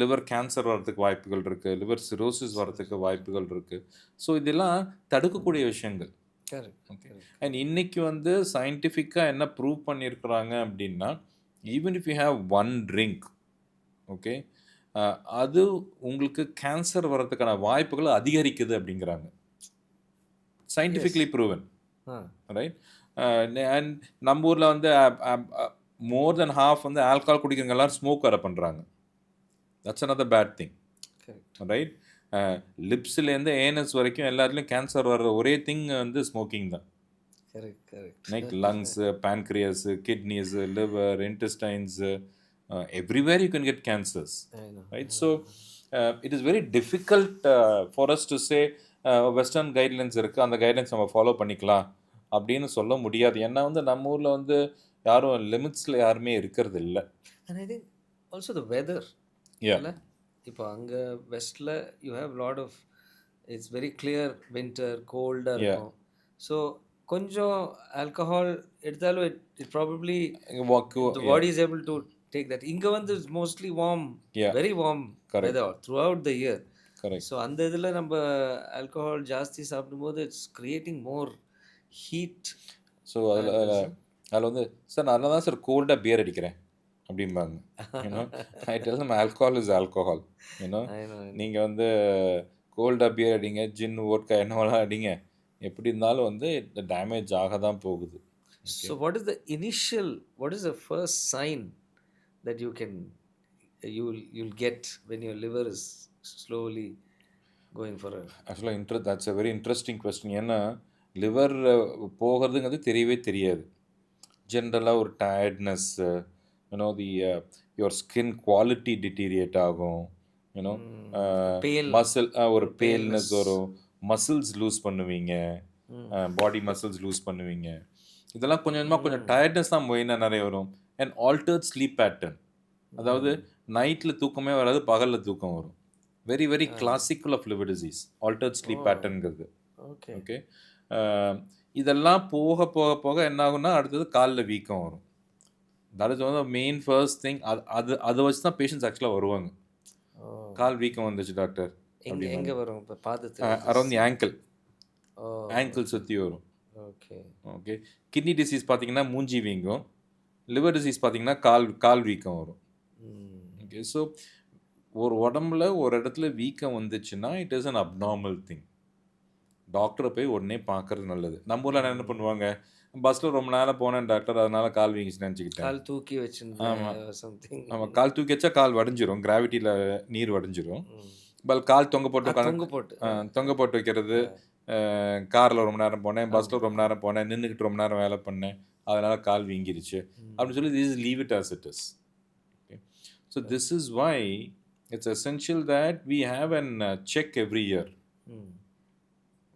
liver cancer வர்றதுக்கு வாய்ப்புகள் இருக்குது, லிவர் சிரோசிஸ் வர்றதுக்கு வாய்ப்புகள் இருக்குது. ஸோ இதெல்லாம் தடுக்கக்கூடிய விஷயங்கள். ஓகே, அண்ட் இன்னைக்கு வந்து சயின்டிஃபிக்காக என்ன ப்ரூவ் பண்ணியிருக்கிறாங்க அப்படின்னா, even if you have one drink, okay, அது உங்களுக்கு கேன்சர் வர்றதுக்கான வாய்ப்புகள் அதிகரிக்குது அப்படிங்கிறாங்க. Scientifically proven, right? அண்ட் நம்ம ஊரில் வந்து மோர் தென் ஹாஃப் வந்து ஆல்கஹால் குடிக்கிறவங்க எல்லாரும் ஸ்மோக் வர பண்ணுறாங்க. That's another bad thing, right? லிப்ஸ்லேருந்து ஏனஸ் வரைக்கும் எல்லாத்துலேயும் கேன்சர் வர்ற ஒரே திங் வந்து ஸ்மோக்கிங் தான். Like lungs, pancreas, kidneys, liver, intestines, everywhere you can get cancers, right? So it is very difficult for us to say western guidelines இருக்குது, அந்த guidelines நம்ம ஃபாலோ பண்ணிக்கலாம் அப்படின்னு சொல்ல முடியாது. ஏன்னா வந்து நம்ம ஊரில் வந்து யாரும் லிமிட்ஸில் யாருமே இருக்கிறது இல்லை. And I think also the weather. இப்போ அங்கே வெஸ்டில் you have lot of, it's very clear winter, கோல்டாக இருக்கும். ஸோ கொஞ்சம் ஆல்கஹால் எடுத்தாலும் it probably walk, the yeah, body is able to take that. இங்க வந்து mostly warm, yeah, very warm correct, weather throughout the year. correct. So அந்த இதில் நம்ம alcohol ஜாஸ்தி சாப்பிடும்போது it's creating more heat. So அதில் வந்து சார் நான் தான் சார் கோல்டாக பியர் அடிக்கிறேன் அப்படிம்பாங்க. You know I tell them alcohol is alcohol. You know நீங்கள் வந்து கோல்டாக பியர் அடிங்க, ஜின் வோட்கா என்னவெல்லாம் அடிங்க, எப்படி இருந்தாலும் வந்து டேமேஜ் ஆக தான் போகுது. So what is the initial, what is the first sign that you'll get when your liver is slowly going for a... ஆக்சுவலாக that's a very interesting question. ஏன்னா லிவர் போகிறதுங்கிறது தெரியவே தெரியாது. ஜென்ரலாக ஒரு tiredness, you know your skin quality deteriorate ஆகும், you know muscle ஒரு paleness வரும், மசில்ஸ் லூஸ் பண்ணுவீங்க, பாடி மசில்ஸ் லூஸ் பண்ணுவீங்க. இதெல்லாம் கொஞ்சம் கொஞ்சம் டயர்ட்னஸ் தான் மெயினாக நிறைய வரும். அண்ட் ஆல்டர்ட் ஸ்லீப் பேட்டர்ன், அதாவது நைட்டில் தூக்கமே வராது, பகலில் தூக்கம் வரும். Very very classical of liver disease altered sleep பேட்டர்னுங்கிறது. ஓகே, இதெல்லாம் போக போக போக என்ன ஆகும்னா அடுத்தது காலில் வீக்கம் வரும். தட் இஸ் வந்து மெயின் ஃபர்ஸ்ட் திங். அதை வச்சு தான் பேஷண்ட்ஸ் ஆக்சுவலாக வருவாங்க. கால் வீக்கம் வந்துச்சு டாக்டர், எங்கே வரும்? இப்போ பாதத்து அரௌண்ட் தி ஆங்கிள் சுற்றி வரும். ஓகே, கிட்னி டிசீஸ் பார்த்தீங்கன்னா மூஞ்சி வீங்கும், லிவர் டிசீஸ் பார்த்தீங்கன்னா கால் வீக்கம் வரும். ஓகே, ஸோ ஒரு உடம்புல ஒரு இடத்துல வீக்கம் வந்துச்சுன்னா it is an abnormal thing. டாக்டரை போய் உடனே பார்க்கறது நல்லது. நம்ம ஊரில் என்ன பண்ணுவாங்க, பஸ்ஸில் ரொம்ப நேரம் போனேன் டாக்டர் அதனால கால் வீங்கிச்சு நினச்சிக்கிட்டேன், கால் தூக்கி வச்சுருந்தேன். ஆமாம், கால் தூக்கி வச்சா கால் வடிஞ்சிரும், கிராவிட்டியில் நீர் வடிஞ்சிரும். கால் தொங்க போட்டு வைக்கிறது. காரில் ரொம்ப நேரம் போனேன், பஸ்ஸில் ரொம்ப நேரம் போனேன், நின்றுக்கிட்டு ரொம்ப நேரம் வேலை பண்ணேன், அதனால கால் வீங்கிருச்சு அப்படின்னு சொல்லி this is leave it as it is. Okay, so this is why it's essential that we have an check every year.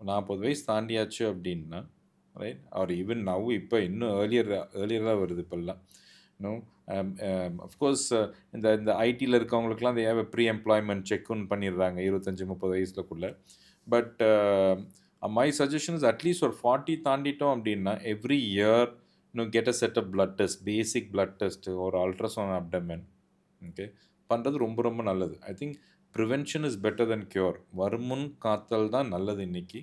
40 வயசு தாண்டியாச்சு அப்படின்னா, ரைட், ஆர் ஈவன் நவ் இப்போ இன்னும் ஏர்லியராக வருது இப்போல்லாம். இன்னும் அஃப்கோர்ஸ் இந்த ஐடியில் இருக்கவங்களுக்குலாம் அந்த ஏவ ப்ரீ எம்ப்ளாய்மெண்ட் செக்குன்னு பண்ணிடுறாங்க 25-30 வயசுலக்குள்ளே. But my suggestion is at least ஒரு 40 தாண்டிட்டோம் அப்படின்னா எவ்ரி இயர் இன்னும் get a set of blood test, basic blood test, ஒரு அல்ட்ராசவுண்ட் அப்டமன், ஓகே, பண்ணுறது ரொம்ப ரொம்ப நல்லது. I think prevention is better than cure. வருமுன் காத்தல் தான் நல்லது இன்னைக்கு.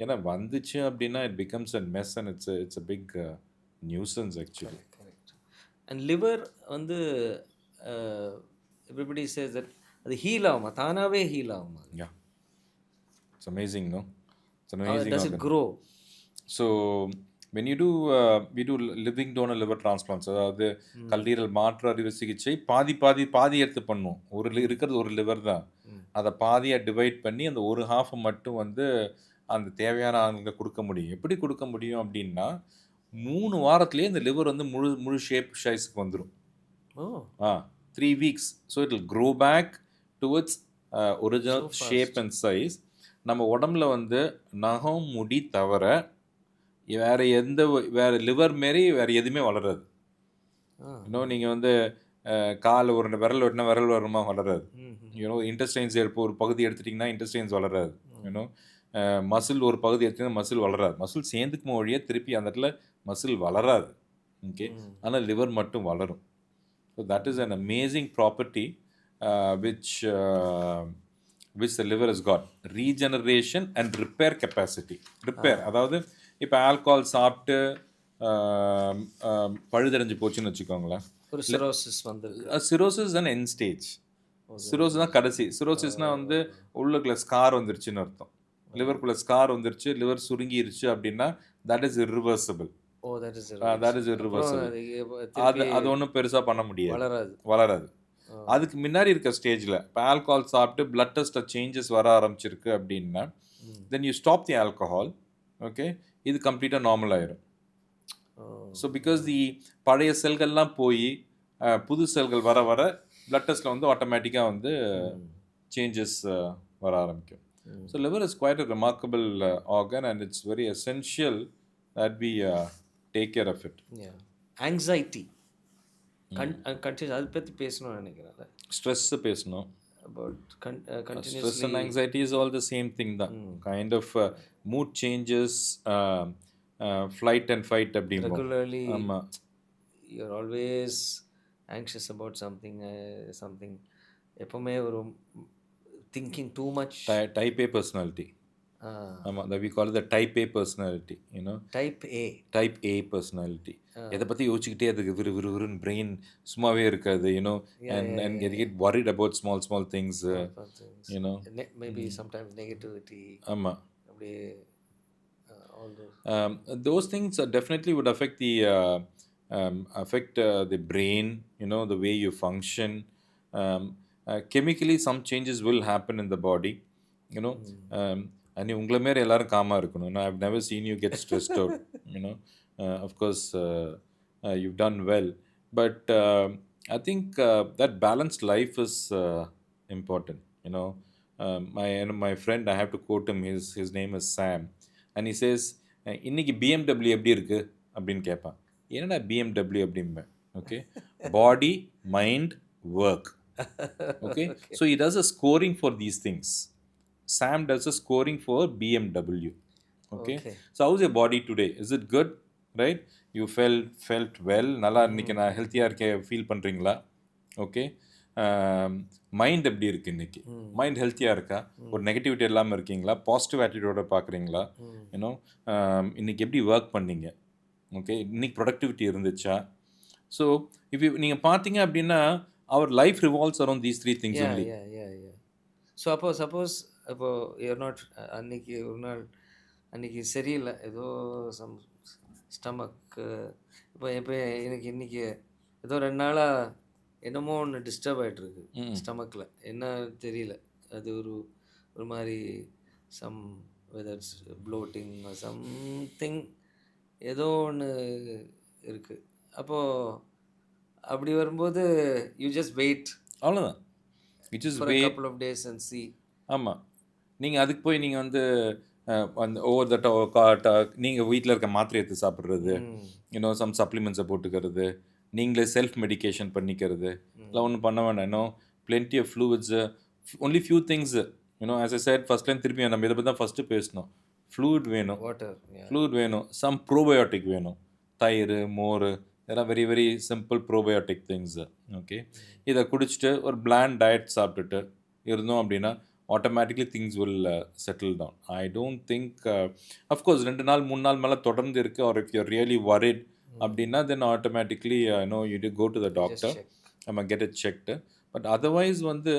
ஏன்னா வந்துச்சு அப்படின்னா it becomes a mess and it's a big nuisance actually. And liver வந்து எவ்ரிபடி சேஸ் தட் அது ஹீல் ஆகுமா, தானாகவே ஹீல் ஆகுமா? Yeah, it's amazing. No, it's amazing. Does it grow? So when you do we do living donor liver transplants, அதாவது கல்லீரல் மாற்று அறுவை சிகிச்சை பாதி எடுத்து பண்ணுவோம். இருக்கிறது ஒரு லிவர் தான், அதை பாதியாக டிவைட் பண்ணி அந்த ஒரு ஹாஃப் மட்டும் வந்து அந்த தேவையான ஆளுங்க கொடுக்க முடியும். எப்படி கொடுக்க முடியும் அப்படின்னா 3 வாரத்துலேயே இந்த லிவர் வந்து முழு ஷேப் சைஸுக்கு வந்துடும். 3 weeks. So it will grow bag towards original shape and size. நம்ம உடம்புல வந்து நகம் முடி தவிர வேறு லிவர் மாரி வேறு எதுவுமே வளராது. இன்னும் நீங்கள் வந்து கால் ஒரு விரல் வெட்டினா விரல் வருமா, வளராது. யூனோ இன்டெஸ்டைன்ஸ் ஒரு பகுதி எடுத்துட்டிங்கன்னா இன்டெஸ்டைன்ஸ் வளராது. யூனோ மசில் ஒரு பகுதி எடுத்திங்கன்னா மசில் வளராது. மசில் சேர்ந்துக்குமோ வழியே திருப்பி அந்த இடத்துல மசில் வளராது. ஓகே, ஆனால் லிவர் மட்டும் வளரும். So that is an amazing property which the liver has got. Regeneration and repair capacity. Repair, அதாவது இப்போ ஆல்கஹால் சாப்பிட்டு பழுதடைஞ்சு போச்சுன்னு வச்சுக்கோங்களேன், ஒரு சிரோசிஸ் வந்து, சிரோசிஸ் தான் எண்ட் ஸ்டேஜ். சிரோசிஸ் தான் கடைசி. சிரோசிஸ்னால் வந்து உள்ளுக்குள்ள ஸ்கார் வந்துருச்சுன்னு அர்த்தம். லிவருக்குள்ள ஸ்கார் வந்துருச்சு, லிவர் சுருங்கிருச்சு அப்படின்னா that is irreversible. that is irreversible. அது ஒன்றும் பெருசாக பண்ண முடியாது, வளராது. அதுக்கு முன்னாடி இருக்க ஸ்டேஜில் இப்போ ஆல்கஹால் சாப்பிட்டு பிளட் டெஸ்ட்டில் சேஞ்சஸ் வர ஆரம்பிச்சிருக்கு அப்படின்னா then you stop the alcohol. Okay, இது கம்ப்ளீட்டாக நார்மல் ஆயிரும். ஸோ பிகாஸ் தி பழைய செல்கள்லாம் போய் புது செல்கள் வர வர பிளட் டெஸ்ட்டில் வந்து ஆட்டோமேட்டிக்காக வந்து சேஞ்சஸ் வர ஆரம்பிக்கும். So liver is quite a remarkable organ and it's very essential that we take care of it. Anxiety continues அதை பற்றி பேசணும்னு நினைக்கிறேன். ஸ்ட்ரெஸ்ஸு பேசணும். Stress and anxiety is all the same thing தான். Kind of mood changes, flight and fight அப்படிம்போம். Regularly, ஆமாம். you're always anxious about something, something. எப்பவுமே ஒரு thinking too much. Type A personality. ஆமாம், we call the type A personality, you know. Type A. Type A personality. எதை பற்றி யோசிச்சுக்கிட்டே அதுக்கு விறுவிறுன்னு பிரெயின் சும்மாவே இருக்காது, you know. And get worried about small small things, you know. Maybe sometimes negativity. ஆமாம். அப்படியே all those. Those things definitely would affect the brain, you know, the way you function. Chemically, some changes will happen in the body, you know. And உங்களை மாரி எல்லாரும் காமாக இருக்கணும். I've never seen you get stressed out, you know. Of course, you've done well. But I think that balanced life is important, you know. My friend, I have to quote him, his name is Sam. And he says, இன்னைக்கு BMW எப்படி இருக்கு அப்படின்னு கேட்பான். என்னடா BMW அப்படிம்பேன். Okay, body mind work. Okay, so he does a scoring for these things. Sam does a scoring for BMW. Okay, so how's your body today? Is it good? Right, you felt well. நல்லா இன்னைக்கு நான் ஹெல்த்தியாக இருக்கேன் feel பண்ணுறீங்களா? Okay, mind எப்படி இருக்குது இன்னைக்கு? Mind ஹெல்த்தியாக இருக்கா? ஒரு நெகட்டிவிட்டி இல்லாமல் இருக்கீங்களா? பாசிட்டிவ் ஆட்டிடியூடோட பார்க்குறீங்களா? யூனோ, இன்னைக்கு எப்படி ஒர்க் பண்ணீங்க? ஓகே, இன்னைக்கு ப்ரொடக்டிவிட்டி இருந்துச்சா? ஸோ இஃப் நீங்கள் பார்த்தீங்க அப்படின்னா our life revolves around these three things only. So suppose அப்போ யூஆர் நாட், அன்னைக்கு ஒரு நாள் அன்னைக்கு சரியில்லை, ஏதோ சம் ஸ்டமக்கு, இப்போ எனக்கு இன்னைக்கு ஏதோ 2 நாளாக என்னமோ ஒன்று டிஸ்டர்ப் ஆகிட்டுருக்கு ஸ்டமக்கில், என்ன தெரியல. அது ஒரு மாதிரி சம் வெதர்ஸ் ப்ளோட்டிங் சம்திங் ஏதோ ஒன்று இருக்குது. அப்போது அப்படி வரும்போது யூ ஜஸ்ட் வெயிட், அவ்வளோதான். It is for a couple of days and see. ஆமாம், நீங்கள் அதுக்கு போய் நீங்கள் வந்து அந்த ஓவர் த நீங்கள் வீட்டில் இருக்க மாத்திரை எடுத்து சாப்பிட்றது, யூனோ, சம் சப்ளிமெண்ட்ஸை போட்டுக்கிறது, நீங்களே செல்ஃப் மெடிக்கேஷன் பண்ணிக்கிறது, எல்லாம் ஒன்றும் பண்ண வேண்டாம். இன்னும் plenty of fluids, only few things, you know, as I said first line, திருப்பி நம்ம இதை பற்றி தான் ஃபஸ்ட்டு பேசணும். ஃப்ளூயிட் வேணும், வாட்டர், ஃப்ளூயிட் வேணும், சம் ப்ரோபயோட்டிக் வேணும், தயிர், மோர், இதெல்லாம் very very simple probiotic things. Okay, இதை குடிச்சிட்டு ஒரு பிளாண்ட் டயட் சாப்பிட்டுட்டு இருந்தோம் அப்படின்னா automatically things will settle down. I don't think, of course 2 நாள் 3 நாள் மேலே தொடர்ந்து இருக்குது, or if you're really worried அப்படின்னா then automatically no you to go to the doctor, நம்ம get it checked. But otherwise வந்து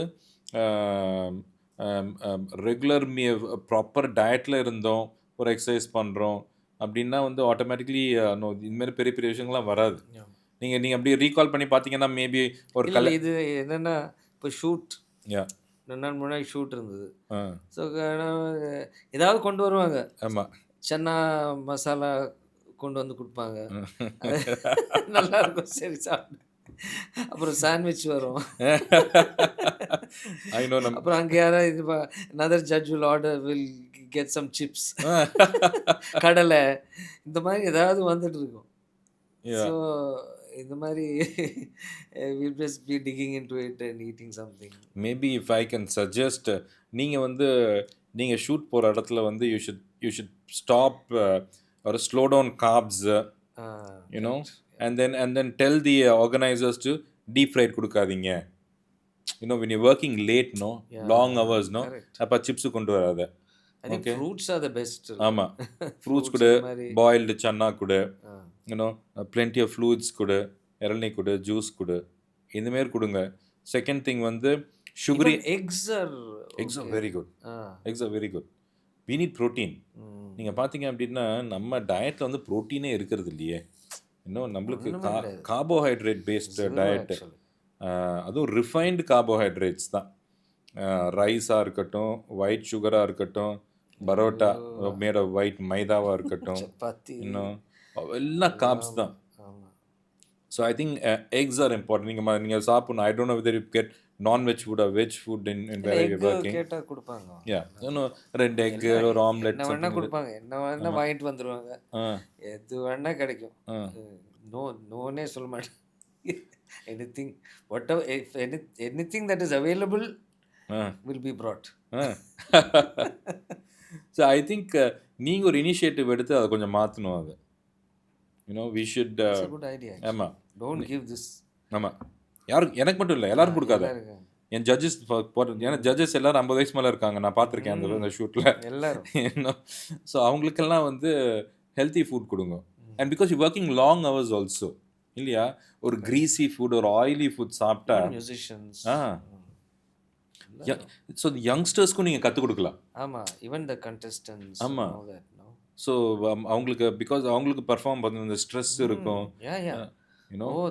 ரெகுலர் ப்ராப்பர் டயட்டில் இருந்தோம், ஒரு எக்ஸசைஸ் பண்ணுறோம் அப்படின்னா வந்து ஆட்டோமேட்டிக்லி நோ இதுமாரி பெரிய பெரிய விஷயங்கள்லாம் வராது. நீங்கள் அப்படியே ரீகால் பண்ணி பார்த்தீங்கன்னா மேபி ஒரு இது என்னென்னா, இப்போ ஷூட் 2 நாள் முன்னாடி ஷூட் இருந்தது. ஸோ ஏதாவது கொண்டு வருவாங்க. ஆமாம், சன்னா மசாலா கொண்டு வந்து கொடுப்பாங்க, நல்லா இருக்கும், சரி சாப்பிட்டு. அப்புறம் சாண்ட்விச் வரும். அப்புறம் அங்கே யாராவது another judge will order, will get some chips, கடலை, இந்த மாதிரி ஏதாவது வந்துட்டு இருக்கும். ஸோ இந்த மாதிரி we'll just be digging into it and eating something. Maybe if I can suggest, நீங்கள் வந்து நீங்கள் ஷூட் போகிற இடத்துல வந்து you should stop or slow down carbs, you know, and then tell the organizers to deep fried கொடுக்காதீங்க. You know, when you're working late, no, long hours, no, அப்போ chips கொண்டு வராத. I think fruits are the best. ஆமாம், fruits கொடு, boiled chana கொடு, you know, plenty of fluids கொடு, இளநீ கொடு, ஜூஸ் கொடு, இந்தமாரி கொடுங்க. செகண்ட் திங் வந்து sugary. X are very good. X are very good. we need protein. நீங்கள் பார்த்தீங்க அப்படின்னா நம்ம டயட்டில் வந்து ப்ரோட்டீனே இருக்கிறது இல்லையே. இன்னும் நம்மளுக்கு கார்போஹைட்ரேட் பேஸ்டு டயட்டு, அதுவும் ரிஃபைன்டு கார்போஹைட்ரேட்ஸ் தான். ரைஸாக இருக்கட்டும், ஒயிட் சுகராக இருக்கட்டும், பரோட்டா மேட் ஆஃப் ஒயிட் மைதாவாக இருக்கட்டும், இன்னும் எல்லாம் கார்ப்ஸ் தான். So I think eggs are important. நீங்கள் சாப்பிடணும். I don't know whether you get non veg food or veg food in where you working. கேட்டால் கொடுப்பாங்க. இன்னும் 2 எக், ஒரு ஆம்லெட், என்ன வேணால் கொடுப்பாங்க, என்ன வேணால் வாங்கிட்டு வந்துடுவாங்க, எது வேணால் கிடைக்கும். நோனே சொல்ல மாட்டேன். anything, whatever, if anything that is available will be brought. So I think நீங்கள் ஒரு இனிஷியேட்டிவ் எடுத்து அதை கொஞ்சம் மாற்றணும். அதை we should. It's a good idea actually. ஆமாம். Don't give this. ஆமாம். யாருக்கு, எனக்கு மட்டும் இல்லை, எல்லாரும் கொடுக்காத. எல்லாருக்கும். என் ஜட்ஜஸ் ஏன்னா ஜட்ஜஸ் எல்லாரும் 50 வயசு மேலே இருக்காங்க, நான் பார்த்துருக்கேன் அந்த ஷூட்டில். எல்லாரும் ஸோ அவங்களுக்கெல்லாம் வந்து ஹெல்த்தி ஃபுட் கொடுங்க. And because you working long hours also இல்லையா, ஒரு கிரீசி ஃபுட், ஒரு ஆயிலி ஃபுட் சாப்பிட்டா மியூசிஷியன்ஸ். ஸோ யங்ஸ்டர்ஸ்க்கும் நீங்கள் கற்றுக் கொடுக்கலாம். ஆமாம், ஈவன் த கண்டெஸ்டன்ட்ஸ். ஆமாம். ஸோ அவங்களுக்கு பிகாஸ் அவங்களுக்கு பெர்ஃபார்ம் பண்ண இந்த ஸ்ட்ரெஸ் இருக்கும்.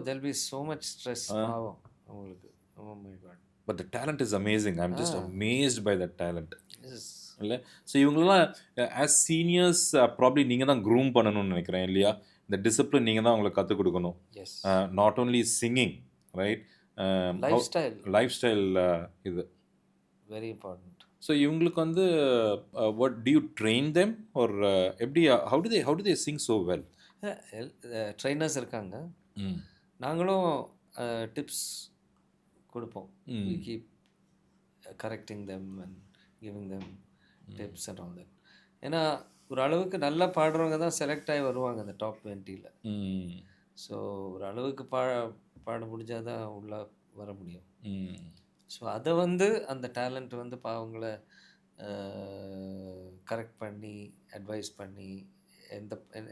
there'll be so much stress ஆகும் அவங்களுக்கு. Oh my god. But the talent is amazing. I'm just amazed by that talent. Yes. இல்லை, ஸோ இவங்களெல்லாம் ஆஸ் சீனியர்ஸ் ப்ராப்ளி நீங்கள் தான் க்ரூம் பண்ணணும்னு நினைக்கிறேன் இல்லையா. இந்த டிசிப்ளின் நீங்கள் தான் அவங்களுக்கு கற்றுக் கொடுக்கணும். Not only singing, right, life style இது வெரி இம்பார்ட்டன்ட். ஸோ இவங்களுக்கு வந்து what do you train them or எப்படி how do they sing so well? Trainers இருக்காங்க. நாங்களும் டிப்ஸ் கொடுப்போம். we keep correcting them and giving them tips and all that. ஏன்னா ஒரு அளவுக்கு நல்லா பாடுறவங்க தான் செலக்ட் ஆகி வருவாங்க அந்த டாப் 20ல். ஸோ ஒரு அளவுக்கு பாட முடிஞ்சால் தான் உள்ளே வர முடியும். ஸோ அதை வந்து அந்த டேலண்ட் வந்து அவங்கள கரெக்ட் பண்ணி அட்வைஸ் பண்ணி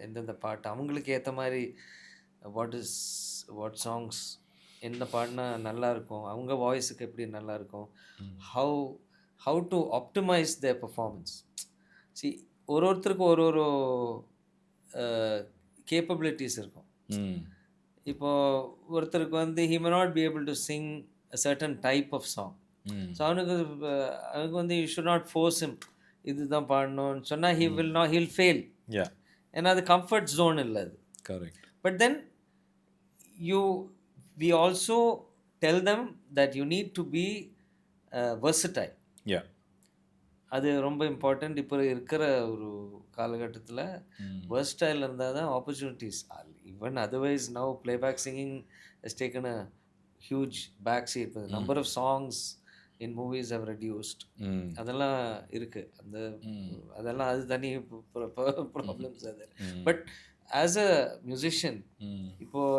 எந்தெந்த பாட்டு அவங்களுக்கு ஏற்ற மாதிரி வாட் சாங்ஸ் என்ன பாடினா நல்லாயிருக்கும், அவங்க வாய்ஸுக்கு எப்படி நல்லாயிருக்கும், how to optimize their performance. See, ஒருத்தருக்கும் ஒரு கேப்பபிலிட்டிஸ் இருக்கும். இப்போது ஒருத்தருக்கு வந்து he may not be able to sing a certain type of song. So அவனுக்கு வந்து you should not force him இதுதான் பாடணும்னு சொன்னால் he'll fail. ஏன்னா அது கம்ஃபர்ட் ஜோன் இல்லை அது. Correct. But then we also tell them that you need to be versatile. அது ரொம்ப இம்பார்ட்டண்ட். இப்போ இருக்கிற ஒரு காலகட்டத்தில் versatile இருந்தால் தான் opportunities. Even otherwise now playback singing has taken a huge back seat. The number of songs in movies have reduced. அதெல்லாம் இருக்குது. அதெல்லாம் அது தனி ப்ராப்ளம்ஸ் அது. But as a musician,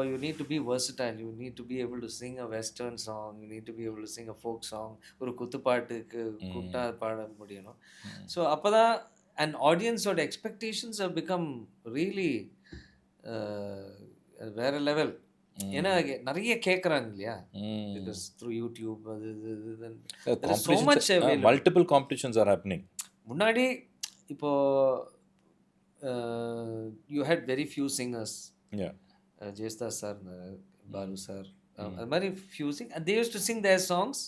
you need to be versatile. You need to be able to sing a western song. You need to be able to sing a folk song. ஒரு குத்துப்பாட்டுக்கு கூட்டா பாட முடியணும். ஸோ அப்போ தான் an audienceோட expectations have become really வேற level. ஏன்னா நிறைய கேட்குறாங்க இல்லையா, பிகாஸ் த்ரூ யூடியூப் அது so much available. Multiple competitions are happening. முன்னாடி இப்போது you had very few singers. Jesdas sir, Balu sir, அது மாதிரி few sing and they used to sing their songs.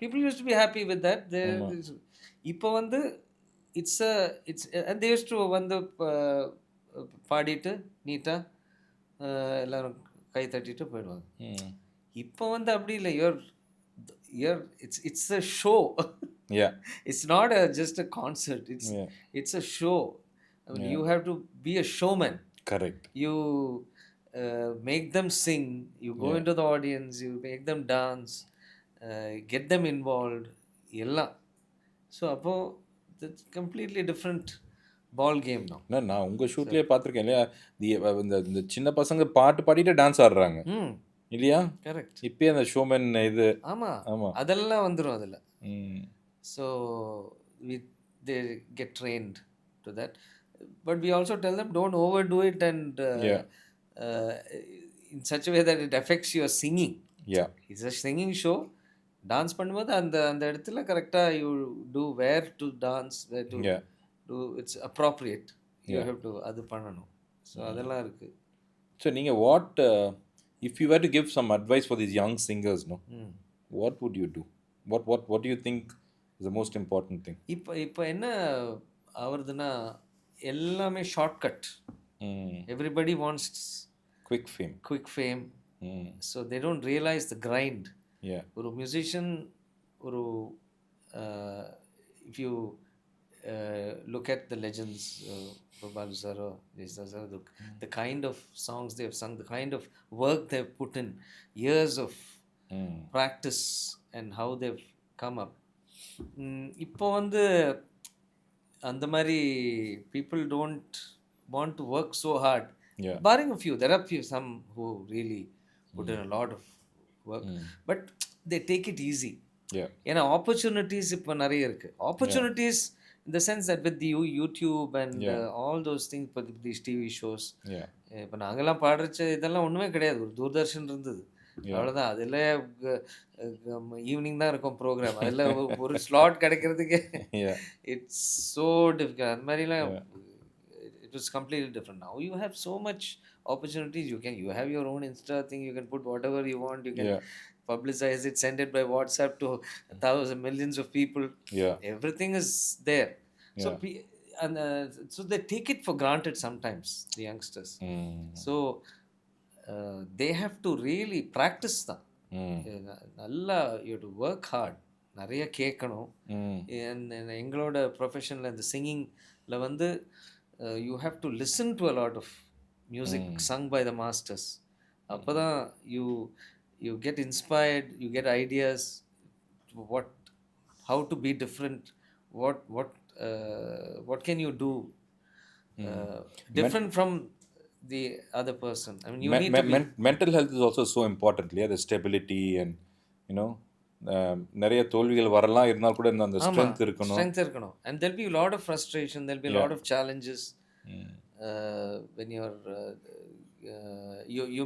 People used to be happy with that. இப்போ வந்து it's and they used to வந்து பாடிட்டு நீட்டாக எல்லாரும் கை தட்டிட்டு போயிடுவாங்க. இப்போ வந்து அப்படி இல்லை. it's a show. It's not just a concert. It's a show. I mean, you have to be a showman. Correct. You make them sing. You go into the audience. You make them dance. Get them involved. எல்லாம். So அப்போ it's completely different ball game now. நான் உங்கள் ஷூட்லேயே பார்த்துருக்கேன் இல்லையா, இந்த சின்ன பசங்க பாட்டு பாடிட்டு டான்ஸ் ஆடுறாங்க இல்லையா. கரெக்ட். இப்போயே அந்த ஷோமேன் இது. ஆமாம், அதெல்லாம் வந்துடும் அதில். So they get trained to that. But we also tell them don't overdo it and in such a way that it affects your singing. It's a singing show. Dance பண்ணும்போது அந்த இடத்துல கரெக்டாக you do where to dance, where to do it's appropriate. You have to அது பண்ணணும். So அதெல்லாம் இருக்குது. So நீங்கள் what if you were to give some advice for these young singers, no what would you do? What you think is the most important thing? இப்போ என்ன ஆகுறதுன்னா எல்லாமே shortcut. Everybody wants quick fame. So they don't realise the grind. ஒரு musician ஒரு if you look at the legends, Balu sir or Jesdas sir, the kind of songs they have sung, the kind of work they have put in, years of practice and how they've come up. இப்போ வந்து அந்த மாதிரி people don't want to work so hard. Yeah. Barring a few, there are few some who really put in a lot of work, but they take it easy. Yeah. ஏன்னா opportunities இப்போ நிறைய இருக்கு. Opportunities in the sense that with the YouTube and Yeah. all those things, இப்போ these TV shows, Yeah. இப்போ நாங்கெல்லாம் பாடுறச்ச இதெல்லாம் ஒன்றுமே கிடையாது. ஒரு தூர்தர்ஷன் இருந்தது, Yeah. அவ்வளோதான். அதில் ஈவினிங் தான் இருக்கும் ப்ரோக்ராம். அதில் ஒரு ஸ்லாட் கிடைக்கிறதுக்கே Yeah. It's so difficult. அந்த மாதிரிலாம் Yeah. it was completely different. Now you have so much opportunities. You have your own Insta thing. You can put whatever you want. You can Yeah. publicize it, send it by WhatsApp to thousands, millions of people. Yeah. Everything is there. So Yeah. and so they take it for granted sometimes, the youngsters. So they have to really practice தான். நல்லா you have to work hard. நிறைய கேட்கணும். எங்களோட ப்ரொஃபஷனில் இந்த சிங்கிங்கில் வந்து you have to listen to a lot of music sung by the masters. அப்போ தான் you get inspired, you get ideas, how to be different, what can you do different from the other person. I mean, you need to be mental health is also so important. Yeah, the stability and you know நிறைய தோல்விகள் வரலாம், இருந்தால் கூட அந்த strength இருக்கணும். And there'll be a lot of frustration, there'll be a lot of challenges when you're you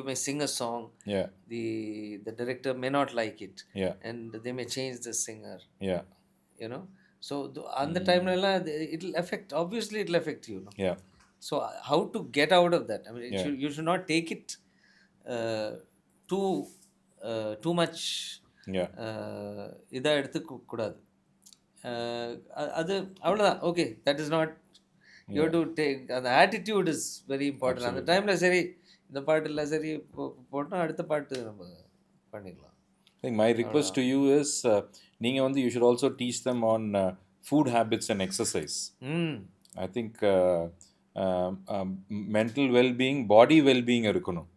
may sing a song. Yeah. The director may not like it. Yeah. And they may change the singer. Yeah. You know, so on the time it'll affect, obviously it'll affect you, no? Yeah. So how to get out of that? I mean, you should not take it too much. Yeah. இதை எடுத்துக்க கூடாது. அது அவ்வளோதான். Okay, that is not you to take. அந்த attitude is very important. அந்த டைமில் சரி இந்த பாட்டு இல்லை, சரி போட்டோம், அடுத்த பாட்டு நம்ம பண்ணிடலாம். I think my request to you is நீங்கள் வந்து you should also teach them on food habits and exercise. I think mental well-being, body well-being இருக்கணும்,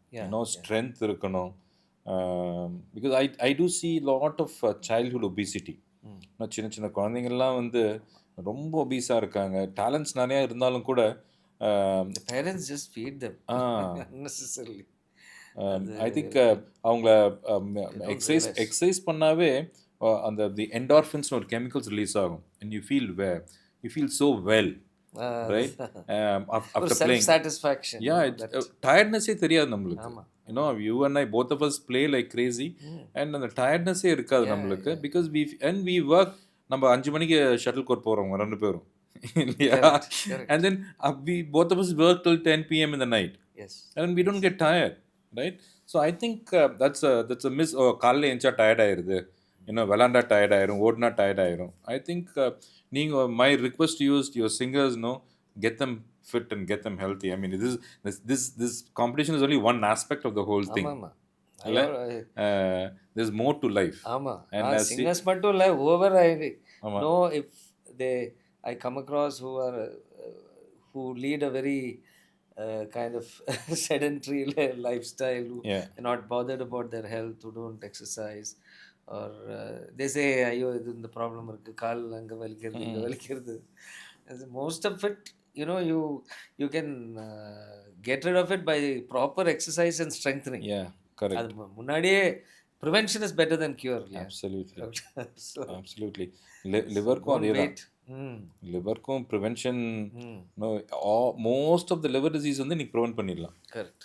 strength இருக்கணும். Because I do see lot of childhood obesity. சின்ன சின்ன குழந்தைங்கள்லாம் வந்து ரொம்ப ஒபீஸாக இருக்காங்க. டேலண்ட்ஸ் நிறையா இருந்தாலும் கூட parents just feed them unnecessarily. I think அவங்கள எக்ஸசைஸ் பண்ணாவே அந்த தி என்டார்ஃபின்ஸ்னு ஒரு கெமிக்கல்ஸ் ரிலீஸ் ஆகும் and you feel so well, right? After playing, self satisfaction. Yeah, tiredness தெரியாது நம்மளுக்கு. You and I, both of us play like crazy and அந்த tiredness இருக்காது நம்மளுக்கு. Because we work. நம்ம 5 மணிக்கு ஷட்டில் கோர்ட் போகிறோம் ரெண்டு பேரும் இல்லையா? And then we both of us work till 10 p.m. in the night. Yes. And we don't get tired, right? So I think that's a miss. காலையில் எழுந்தா டயர்ட் ஆயிடுது, விளாண்டா டயர்ட் ஆயிரும், ஓடினா டயர்ட் ஆயிரும். I think my request to you is, your singers, get them fit and get them healthy. I mean, this competition is only one aspect of the whole thing. There's more to life. And singers மட்டும் இல்லை, whoever I know, if I come across who lead a very kind of sedentary lifestyle, who are not bothered about their health, who don't exercise, or they say ஐயோ இது இந்த problem இருக்கு, கால் அங்கே வலிக்கிறது, இங்கே வலிக்கிறது. Most of it, you can get rid of it by proper exercise and strengthening. Yeah, correct. அது முன்னாடியே prevention is better than cure. Absolutely. So, absolutely. லிவருக்கும் அதே தான். லிவருக்கும் prevention, most of the liver disease வந்து நீ ப்ரிவென்ட் பண்ணிடலாம். Correct.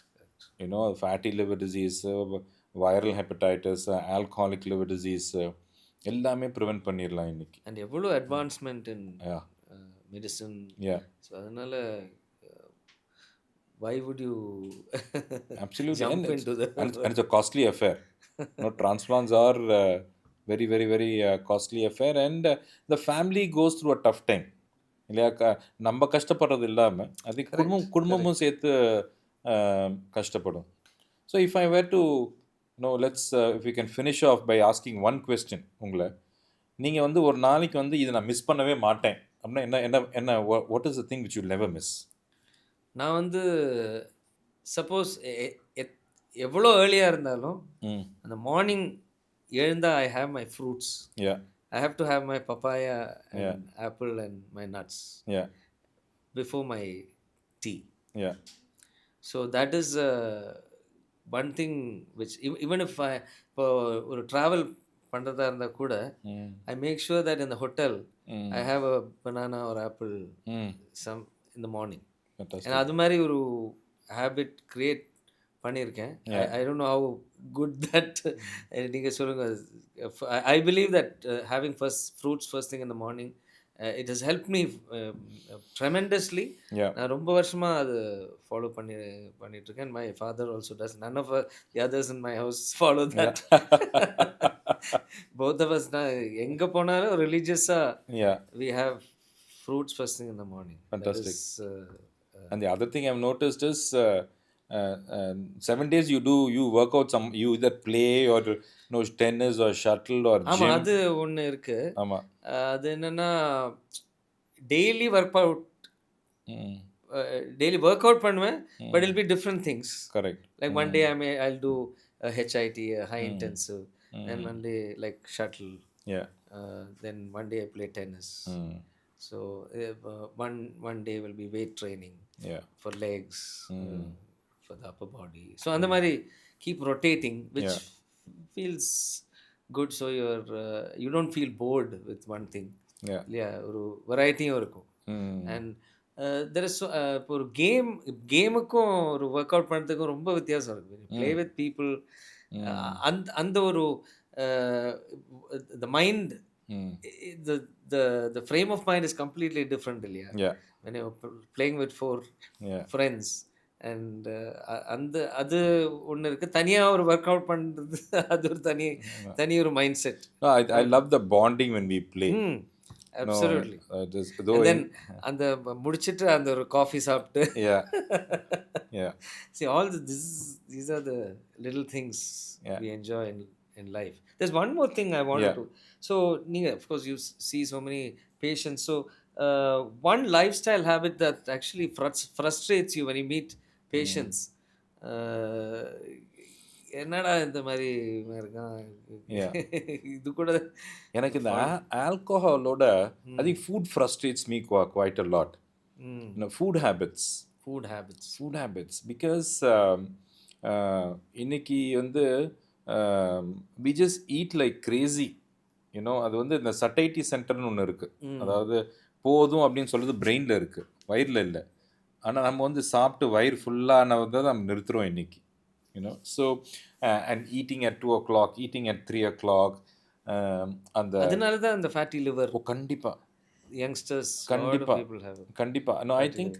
Fatty liver disease, viral hepatitis, alcoholic liver disease எல்லாமே ப்ரிவென்ட் பண்ணிடலாம் இன்னைக்கு. அண்ட் எவ்வளோ அட்வான்ஸ்மெண்ட் இன் மெடிசன். ஸோ அதனால why would you jump into that? And it's a costly affair. Transplants are very, very, very costly affair, and the family goes through a tough time. இல்லையா? நம்ம கஷ்டப்படுறது இல்லாமல் அது குடும்பமும் சேர்த்து கஷ்டப்படும். So if I were to if we can finish off by asking one question, உங்களை நீங்கள் வந்து ஒரு நாளைக்கு வந்து இதை நான் மிஸ் பண்ணவே மாட்டேன் அப்படின்னா என்ன what is the thing which you'll never miss? நான் வந்து சப்போஸ் எவ்வளோ ஏர்லியாக இருந்தாலும் அந்த மார்னிங் எழுந்தால் I have my fruits. I have to have my papaya Yeah. and apple and my nuts Yeah. before my tea. Yeah. So that is one thing which even if I இப்போ ஒரு travel பண்றதா இருந்தா கூட Mm. I make sure that in the hotel I Mm. have a banana or apple Mm. some in the morning. ஏன்னா Fantastic. அது மாதிரி ஒரு habit create பண்ணியிருக்கேன். Yeah. I don't know how good that நீங்க சொல்லுங்க. I believe that having first fruits first thing in the morning it has help me tremendously. Yeah. நான் ரொம்ப வருஷமா அது ஃபாலோ பண்ணிட்டு இருக்கேன். My father also does. None of the others in my house follow Yeah. That. Both of us நான் எங்க போனாலும் ரிலீஜியஸா Yeah. we have fruits first thing in the morning. That is Fantastic. And the other thing I've noticed is 7 days you work out some, you either play or tennis or shuttle or ஆமா, gym. அது ஒண்ணு இருக்கு. ஆமா. அது என்னன்னா daily work out Mm. Daily work out பண்ணுவேன். But I'll be different things. Correct. Like one day I'll do HIIT, high Mm. intensive. Then Mm. one day like shuttle. Yeah. Then one day I play tennis. Mm. So one day will be weight training Yeah. for legs, Mm. for the upper body. So அந்த மாதிரி keep rotating, which Yeah. feels good. So you don't feel bored with one thing. Yeah. இல்லையா, ஒரு வெரைட்டியும் இருக்கும். Mm. And there is இப்போ ஒரு கேமுக்கும் ஒரு work out பண்ணுறதுக்கும் ரொம்ப வித்தியாசம் இருக்குது. Play with people, Mm. அந்த அந்த ஒரு the mind, Mm. the frame of mind is completely different இல்லையா, Yeah. when you're playing with four Yeah. friends. And அந்த அது ஒன்று இருக்குது. தனியாக ஒரு ஒர்க் அவுட் பண்ணுறது அது ஒரு தனி ஒரு mind set. No, I love the bonding when we play. No, absolutely. just And though. then அந்த முடிச்சிட்டு அந்த ஒரு காஃபி சாப்பிட்டு. Yeah. Yeah. See, all these are the little things Yeah. we enjoy in life. There's one more thing I wanted Yeah. to. So, Ninga, of course, you see so many patients. So, one lifestyle habit that actually frustrates you when you meet patients. என்னடா இந்த மாதிரி இருக்கான், Yeah. இது கூட. எனக்கு இந்த ஆல்கோஹாலோட I think food frustrates me quite a lot. Food habits. Food habits because இன்னைக்கு வந்து we just eat like crazy. அது வந்து இந்த சட்டைட்டி சென்டர்னு ஒன்று இருக்குது. அதாவது போதும் அப்படின்னு சொல்கிறது பிரெயினில் இருக்குது, வயிறில் இல்லை. ஆனால் நம்ம வந்து சாப்பிட்டு வயிறு ஃபுல்லானதை நம்ம நிறுத்துகிறோம் இன்னைக்கு. So and eating at 2 o'clock, eating at 3 o'clock. அந்த அதனால தான் அந்த ஃபேட்டி லிவர் கண்டிப்பாக யங்ஸ்டர்ஸ் கண்டிப்பாக no, I think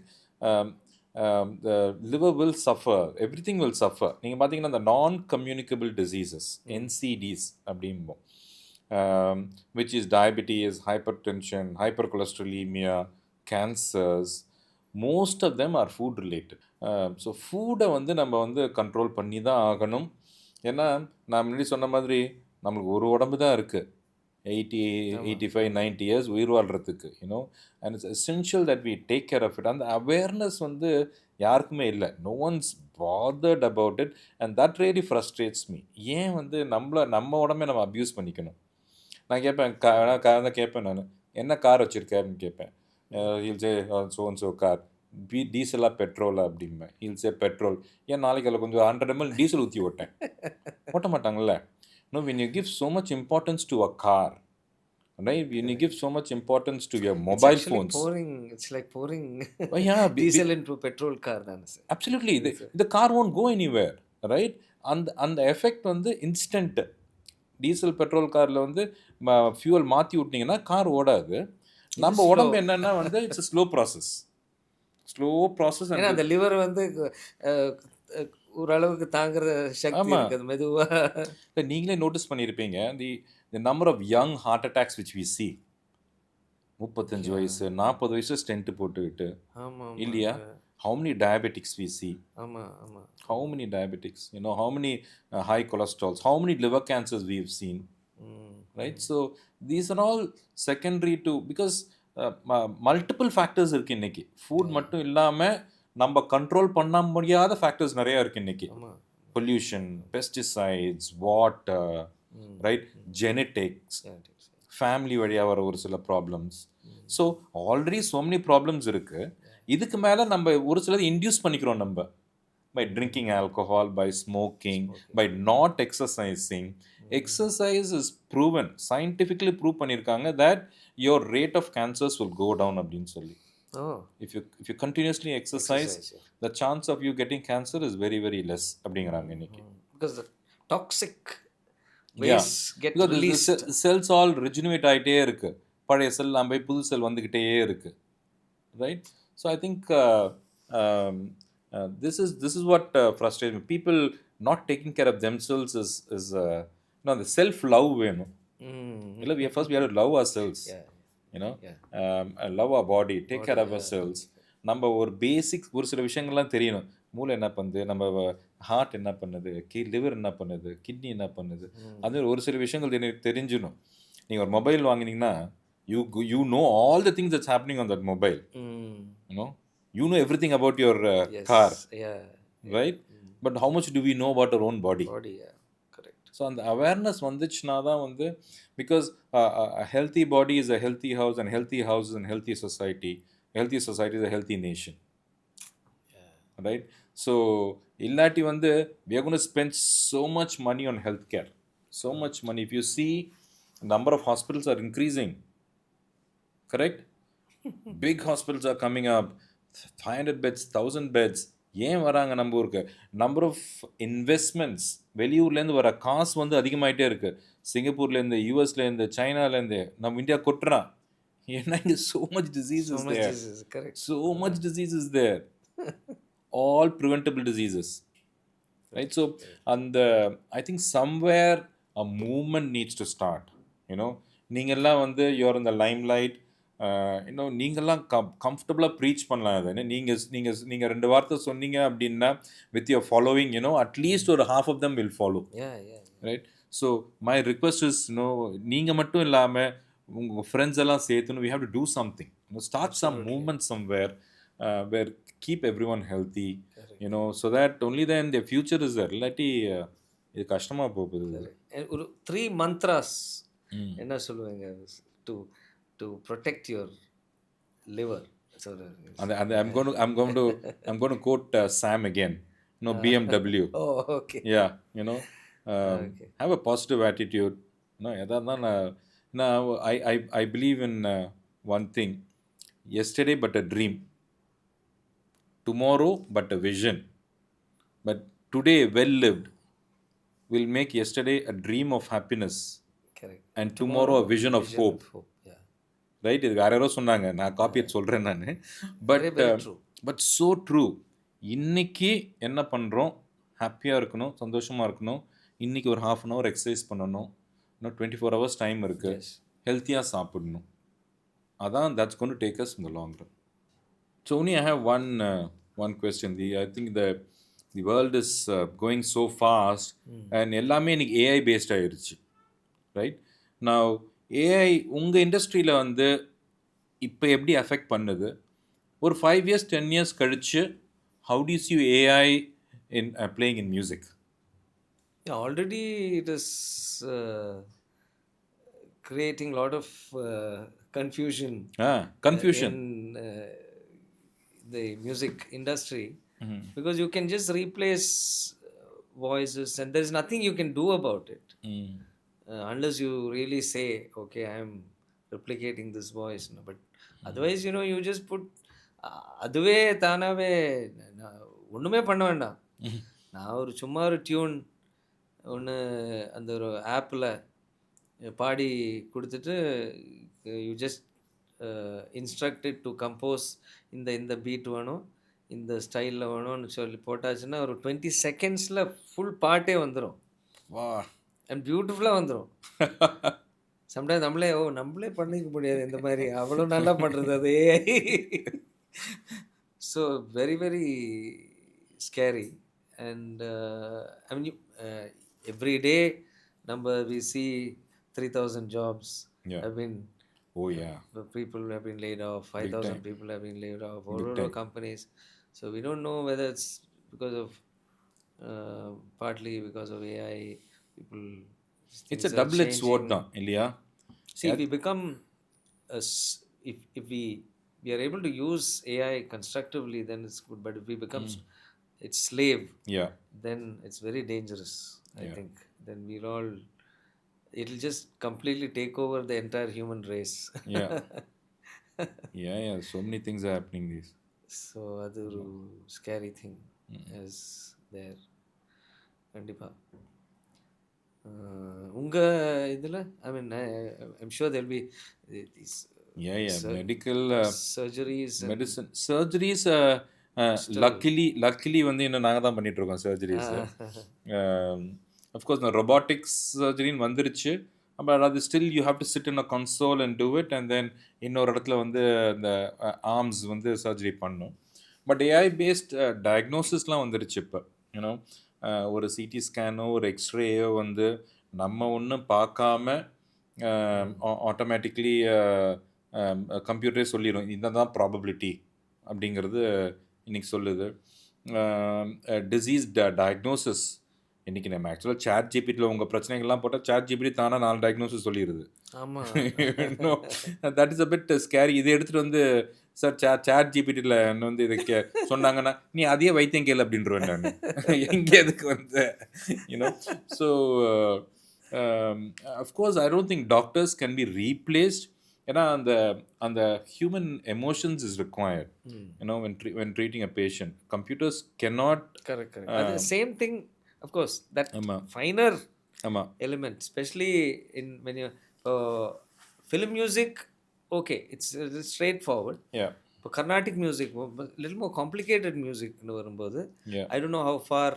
the liver will suffer, everything will suffer. நீங்கள் பார்த்தீங்கன்னா இந்த நான் communicable diseases, NCDs அப்படிம்போம், which is diabetes, hypertension, hypercholesterolemia, cancers. Most of them are food related. So ஃபூடை வந்து நம்ம வந்து கண்ட்ரோல் பண்ணி தான் ஆகணும். ஏன்னா நான் முன்னாடி சொன்ன மாதிரி நம்மளுக்கு ஒரு உடம்பு தான் இருக்குது, 80, 85, 90 இயர்ஸ் உயிர் வாழ்கிறதுக்கு. And it's essential that we take care of it. அந்த அவேர்னஸ் வந்து யாருக்குமே இல்லை. No one's bothered about it and that really frustrates me. ஏன் வந்து நம்ம உடம்பை நம்ம அப்யூஸ் பண்ணிக்கணும்? நான் கேட்பேன் நான் என்ன கார் வச்சுருக்கேன் அப்படின்னு கேட்பேன். ஹீல் சே ஸோ கார், டீசலா பெட்ரோலா அப்படிம்பேன். He'll say petrol. ஏன் நாளைக்கு அதில் கொஞ்சம் 100 ml டீசல் ஊற்றி ஓட்ட மாட்டாங்கல்ல. No, when you give so much importance to a car, right? When you give so much importance to your mobile phones. It's like pouring diesel into a petrol car. Absolutely. The car won't go anywhere, right? அந்த effect வந்து instant. Diesel petrol காரில் வந்து fuel மாற்றி விட்டிங்கன்னா car ஓடாது. நம்ம உடம்பு என்னன்னா வந்து இட்ஸ் ஸ்லோ ப்ராசஸ். ஏன்னா அந்த லிவர் வந்து ஓரளவுக்கு தாங்குற சக்தி இருக்குது மெதுவா. நீங்களே நோட்டீஸ் பண்ணியிருப்பீங்க the number of young heart attacks which we see. 35 வயசு 40 வயசு ஸ்டென்ட் போட்டுக்கிட்டு இல்லையா? How many diabetics we see? How many diabetics? How many high cholesterols? How many liver cancers we have seen? Right? So these are all secondary to, because multiple factors இருக்குது இன்னைக்கு. Food மட்டும் இல்லாமல் நம்ம control பண்ண முடியாத factors நிறையா இருக்குது இன்னைக்கு. Pollution, pesticides, water, right, genetics, family வழியாக வர ஒரு சில problems. So already so many problems இருக்குது. Yeah. இதுக்கு மேலே நம்ம ஒரு சிலது இன்டியூஸ் பண்ணிக்கிறோம் நம்ம. By drinking alcohol, by smoking, Smoking. by not exercising. Exercise is proven, scientifically prove பண்ணியிருக்காங்க that your rate of cancers will go down அப்படின்னு சொல்லி. Oh, If you continuously exercise, exercise. Yeah. the chance of you getting cancer is very very less அப்படிங்கிறாங்க இன்னைக்கு. Because the toxic Yeah, waste get because released. the cells all regenerate ஆகிட்டே இருக்கு. பழைய செல் நம்ம புது செல் வந்துக்கிட்டே இருக்கு. Right? So I think this is what frustrates me. People not taking care of themselves is the self love வேணும். Mm. We have to love ourselves. Yeah. You know, Yeah. love our body, take care Body, of yeah. ourselves. நம்ம ஒரு basics ஒரு சில விஷயங்கள்லாம் தெரியணும். மூளை என்ன பண்ணுது, நம்ம ஹார்ட் என்ன பண்ணுது, லிவர் என்ன பண்ணுது, கிட்னி என்ன பண்ணுது, அது ஒரு சில விஷயங்கள் தெரிஞ்சிடணும். நீங்கள் ஒரு மொபைல் வாங்கினீங்கன்னா you know all the things that's happening on that mobile. You know everything about your Yes. car, Yeah. right? But how much do we know about our own body? Body. Yeah. Correct. So அந்த awareness வந்துச்சுன்னா தான் because a healthy body is a healthy house, and healthy house is a healthy society. Healthy society is a healthy nation. Right? So இல்லாட்டி we are going to spend so much money on healthcare. So much money. If you see, number of hospitals are increasing. Correct? Big hospitals are coming up. 500 beds, 1000 beds. ஏன் வராங்க நம்ம ஊருக்கு? Number of investments, வெளியூர்லேருந்து வர காசு அதிகமாகிட்டே இருக்குது. சிங்கப்பூர்லேருந்து, யூஎஸ்லேருந்து, சைனாலேருந்து நம்ம இந்தியா கொட்டுறான். ஏன்னா இங்கே so much disease is there. Correct. So much disease is there. All preventable diseases. Right? So I think somewhere a movement needs to start. நீங்கள்லாம் you're in the limelight. நீங்கள்லாம் கம்ஃபர்டபுளாக ப்ரீச் பண்ணலாம். அது நீங்கள் 2 வார்த்தை சொன்னீங்க அப்படின்னா வித் யுவர் ஃபாலோவிங் அட்லீஸ்ட் ஒரு half of them will follow. Right? So my request is நீங்கள் மட்டும் இல்லாமல் உங்கள் ஃப்ரெண்ட்ஸ் எல்லாம் சேர்த்துன்னு we have to do something. Start some movement somewhere where keep everyone healthy. So that only then the future is there. இல்லாட்டி இது கஷ்டமாக போகுது. ஒரு 3 மந்த்ராஸ் என்ன சொல்லுவாங்க to protect your liver. So I'm going to quote Sam again. BMW. Oh, okay. Yeah, Okay. have a positive attitude. I believe in one thing. Yesterday but a dream, tomorrow but a vision, but today well lived will make yesterday a dream of happiness. Correct. And tomorrow a vision of hope. Yeah. Right? இது வேற யாரோ சொன்னாங்க, நான் காப்பியை சொல்கிறேன் நான். But so true. இன்னைக்கு என்ன பண்ணுறோம்? ஹாப்பியாக இருக்கணும், சந்தோஷமாக இருக்கணும். இன்றைக்கி ஒரு ½ hour எக்ஸசைஸ் பண்ணணும். இன்னும் 24 hours டைம் இருக்குது. ஹெல்த்தியாக சாப்பிடணும். அதான் that's going to take us in the long run. So only I have one question. I think the world is going so fast and எல்லாமே இன்னைக்கு AI based ஆயிடுச்சு. ரைட்? Now AI உங்கள் இண்டஸ்ட்ரியில் இப்போ எப்படி அஃபெக்ட் பண்ணுது? ஒரு 5 years 10 years கழிச்சு how do you see AI in playing in music? Yeah, already it is creating a lot of confusion in the music industry, because you can just replace voices and there is nothing you can do about it. Unless you really say, okay, I am replicating this voice. But otherwise, you just put அதுவே தானாவே ஒன்றுமே பண்ண வேண்டாம். நான் சும்மா ஒரு tune ஒன்று அந்த ஒரு ஆப்பில் பாடி கொடுத்துட்டு you just instructed to compose இந்த பீட் வேணும், இந்த ஸ்டைலில் வேணும்னு சொல்லி போட்டாச்சுன்னா ஒரு 20 secondsல ஃபுல் பாட்டே வந்துடும். வா, அண்ட் பியூட்டிஃபுல்லாக வந்துடும். சம்டைம்ஸ் நம்மளே பண்ணிக்க முடியாது இந்த மாதிரி, அவ்வளோ நல்லா பண்ணுறது அது AI. So very very scary. And I mean every day we see 3,000 jobs have been people have been laid off, 5,000 people have been laid off, all companies. So we don't know whether it's because of partly because of AI. People, it's a double-edged sword தான் இல்லையா? See, if we become if we are able to use AI constructively, then it's good. But if we become its slave, Yeah, then it's very dangerous. I yeah, think then it'll just completely take over the entire human race. yeah, yeah. So many things are happening these. So அது ஒரு scary thing is there கண்டிப்பாக. உங்கள் இதில் I mean I'm sure there be these Yeah, yeah. Medical surgeries medicine surgeries. Still. Luckily வந்து இன்னும் நாங்கள் தான் பண்ணிட்டு இருக்கோம் சர்ஜரிஸ். அஃப்கோர்ஸ் நான் ரொபாட்டிக்ஸ் சர்ஜரின்னு வந்துருச்சு. பட் அது still you have to sit in a console and do it and then இன்னொரு இடத்துல வந்து இந்த ஆர்ம்ஸ் வந்து சர்ஜரி பண்ணும். பட் ஏஐ பேஸ்ட் டயக்னோசிஸ்லாம் வந்துருச்சு இப்போ. யூனோ ஒரு சிடி ஸ்கேனோ ஒரு எக்ஸ்ரேயோ வந்து நம்ம ஒன்றும் பார்க்காம ஆட்டோமேட்டிக்லி கம்ப்யூட்டரே சொல்லிடும் இதுதான் ப்ராபபிலிட்டி அப்படிங்கிறது இன்றைக்கி சொல்லுது. டிசீஸ் டயக்னோசிஸ் இன்றைக்கி நம்ம ஆக்சுவலாக சேட் ஜிபிடியில் உங்கள் பிரச்சனைகள்லாம் போட்டால் சேட் ஜிபிடி தானே 4 டயக்னோசிஸ் சொல்லிடுது. That is a bit scary. இதை எடுத்துகிட்டு வந்து சார் சேட் ஜிபிடியில் என்ன வந்து இதை சொன்னாங்கன்னா நீ அதையே வைத்தியம் கேளு அப்படின்றவேன் நான். எங்கே எதுக்கு வந்து you know. So of course I don't think doctors can be replaced. ஏன்னா அந்த அந்த human emotions is required you know when treating a patient. Computers cannot. Correct. அது same thing of course that finer element, especially in when you film music, okay, it's straightforward. Yeah. இப்போ Carnatic music little more complicated மியூசிக்னு வரும்போது Yeah. I don't know how far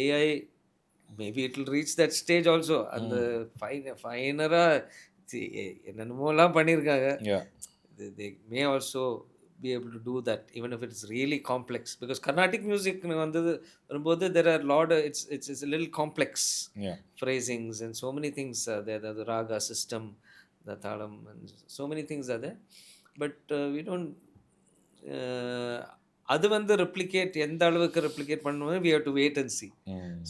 AI maybe it will reach that stage also. அந்த ஃபைனராக என்னென்னமோலாம் பண்ணியிருக்காங்க. Yeah. they may also be able to do that even if it's really complex, because Carnatic music வந்தது வரும்போது there are lot of, it's a little complex. Yeah. Phrasings and so many things are there, the raga system, the thalam, and so many things are there, but we don't அது வந்து replicate எந்த அளவுக்கு replicate பண்ணணும், we have to wait and see.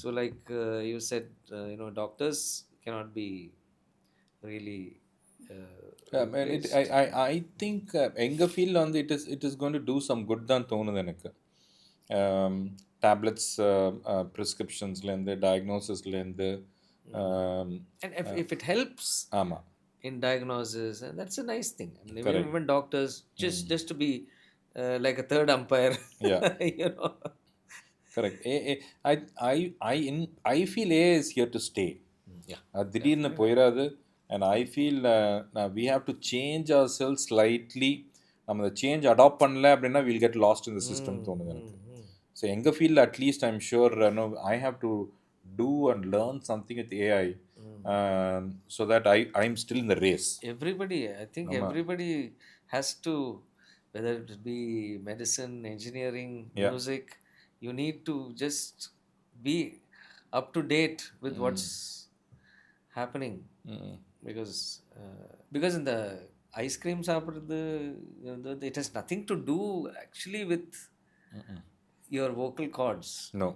So like you said, doctors cannot be really I think எங்கள் ஃபீல்டில் வந்து it is going to do some good தான் தோணுது எனக்கு. டேப்லெட்ஸ் ப்ரிஸ்கிரிப்ஷன்ஸ்லேருந்து டயக்னோசிஸ்லேருந்து and if it helps ஆமாம் in diagnosis, and that's a nice thing. I mean, even doctors just to be like a third umpire. Yeah. Correct. I feel AI is here to stay. அது திடீர்னு போயிடாது. And I feel we have to change ourselves slightly. நம்ம அந்த change adapt பண்ணல அப்படின்னா will get lost in the system தோணுது எனக்கு. So எங்கள் ஃபீல்டில் at least I'm sure I have to do and learn something with AI so that I'm still in the race. Everybody, I think everybody has to, whether it be medicine, engineering, music, you need to just be up to date with what's happening. Because in the ice cream சாப்பிட்றது, it has nothing to do actually with your vocal cords. No.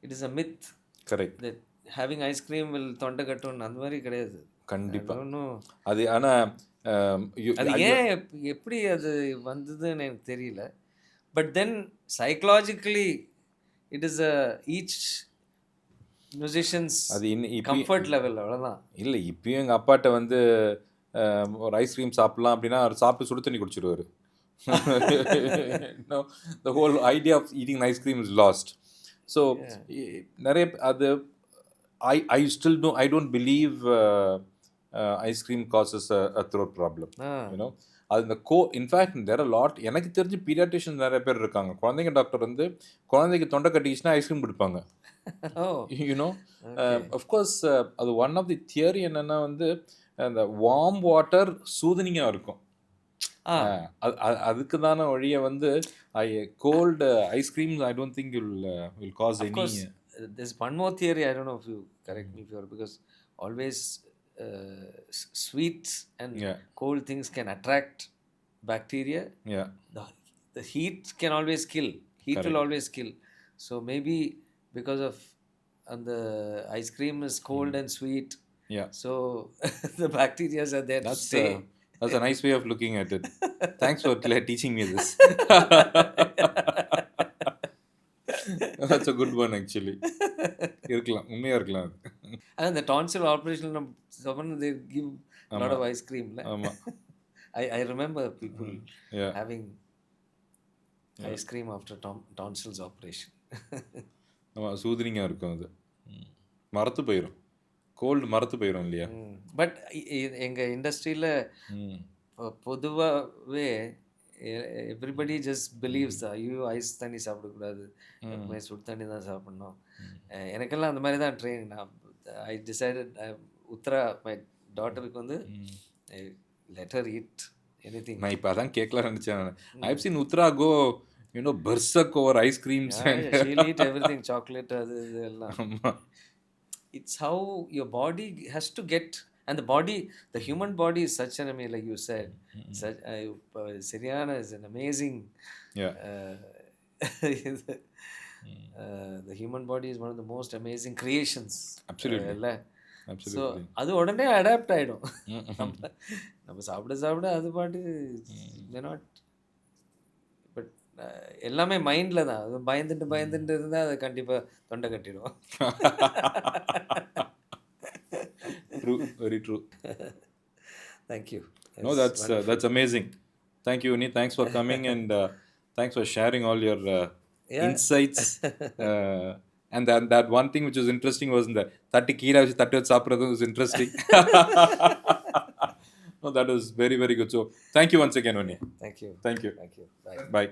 It is a myth. Correct. That having ice cream will தொண்டை கட்டும், அந்த மாதிரி கிடையாது. கண்டிப்பாக அது. ஆனால் அது ஏன் எப்படி அது வந்ததுன்னு எனக்கு தெரியல. But then psychologically it is each musicians அது கம்ஃபர்ட் லெவல், அவ்வளோதான். இல்லை இப்பயும் எங்கள் அப்பாட்ட வந்து ஒரு ஐஸ்கிரீம் சாப்பிட்லாம் அப்படின்னா அவர் சாப்பிட்டு சுடு தண்ணி குடிச்சிடுவார். The whole idea of eating ice cream is lost. So நிறைய அது I still don't believe ice cream causes a throat problem. அது இந்த in fact there are a lot. எனக்கு தெரிஞ்சு பீடியாட்ரிஷியன் நிறைய பேர் இருக்காங்க. குழந்தைங்க டாக்டர் வந்து குழந்தைக்கு தொண்டை கட்டிச்சுன்னா ஐஸ்கிரீம் கொடுப்பாங்க. அஃப்கோர்ஸ் அது ஒன் ஆஃப் தி தியரி என்னன்னா வந்து அந்த வார்ம் வாட்டர் சூதனிங்காக இருக்கும். அதுக்கு தானே வழியை வந்து cold ice creams I don't think will cause any. There's one more theory, I don't know if you correct me if you're, because always sweets and cold things can attract bacteria. The heat can always kill. Heat will always kill. So maybe because of and the ice cream is cold and sweet, Yeah. So the bacteria are there to That's stay. that's a nice way of looking at it. Thanks for teaching me this. That's a good one actually. இருக்கலாம். உண்மையா இருக்கலாம் அது. And the tonsil operation, someone they give a lot ஆமா. of ice cream. La. ஆமா. I remember people Yeah. having Yeah. ice cream after tonsils operation. ஆமா. சூதனிங்கா இருக்கும் அது. மரத்து போயிரும். கோல்டு மரத்து போயிரும் இல்லையா? பட் எங்கள் இண்டஸ்ட்ரியில் ம். பொதுவாகவே எவ்ரிபடி ஜஸ்ட் பிலீவ்ஸ் ஐயோ ஐஸ் தண்ணி சாப்பிடக்கூடாது, எப்பவுமே சுடு தண்ணி தான் சாப்பிட்ணும். எனக்கெல்லாம் அந்த மாதிரி தான் ட்ரெயின். நான் ஐ டிசைடட் உத்தரா மை டாட்டருக்கு வந்து லெட்டர் ஈட் எனிதிங். நான் இப்போ அதான் கேட்கலாம் நினச்சேன். I have seen Uthra go berserk over ice creams. She'll eat everything, chocolate அது இது எல்லாம். ஆமா. It's how your body has to get, and the human body is such an amazing, like you said, such Siriana is an amazing. Yeah. The human body is one of the most amazing creations. Absolutely. So Absolutely. அது உடனே adapt ஆகிடும். நம்ம சாப்பிட அது பாட்டு may not, but எல்லாமே மைண்டில் தான். அது பயந்துட்டு இருந்தால் அது கண்டிப்பாக தொண்டை கட்டிடும். True, very true. Thank you. No, that's amazing. Thank you, Uni. Thanks for coming and thanks for sharing all your insights. And then that one thing which was interesting was in the thatti keera vich thatti vich saapradhu was interesting. No, that was very, very good. So thank you once again, Uni. Thank you. Thank you. Thank you. Bye. Bye.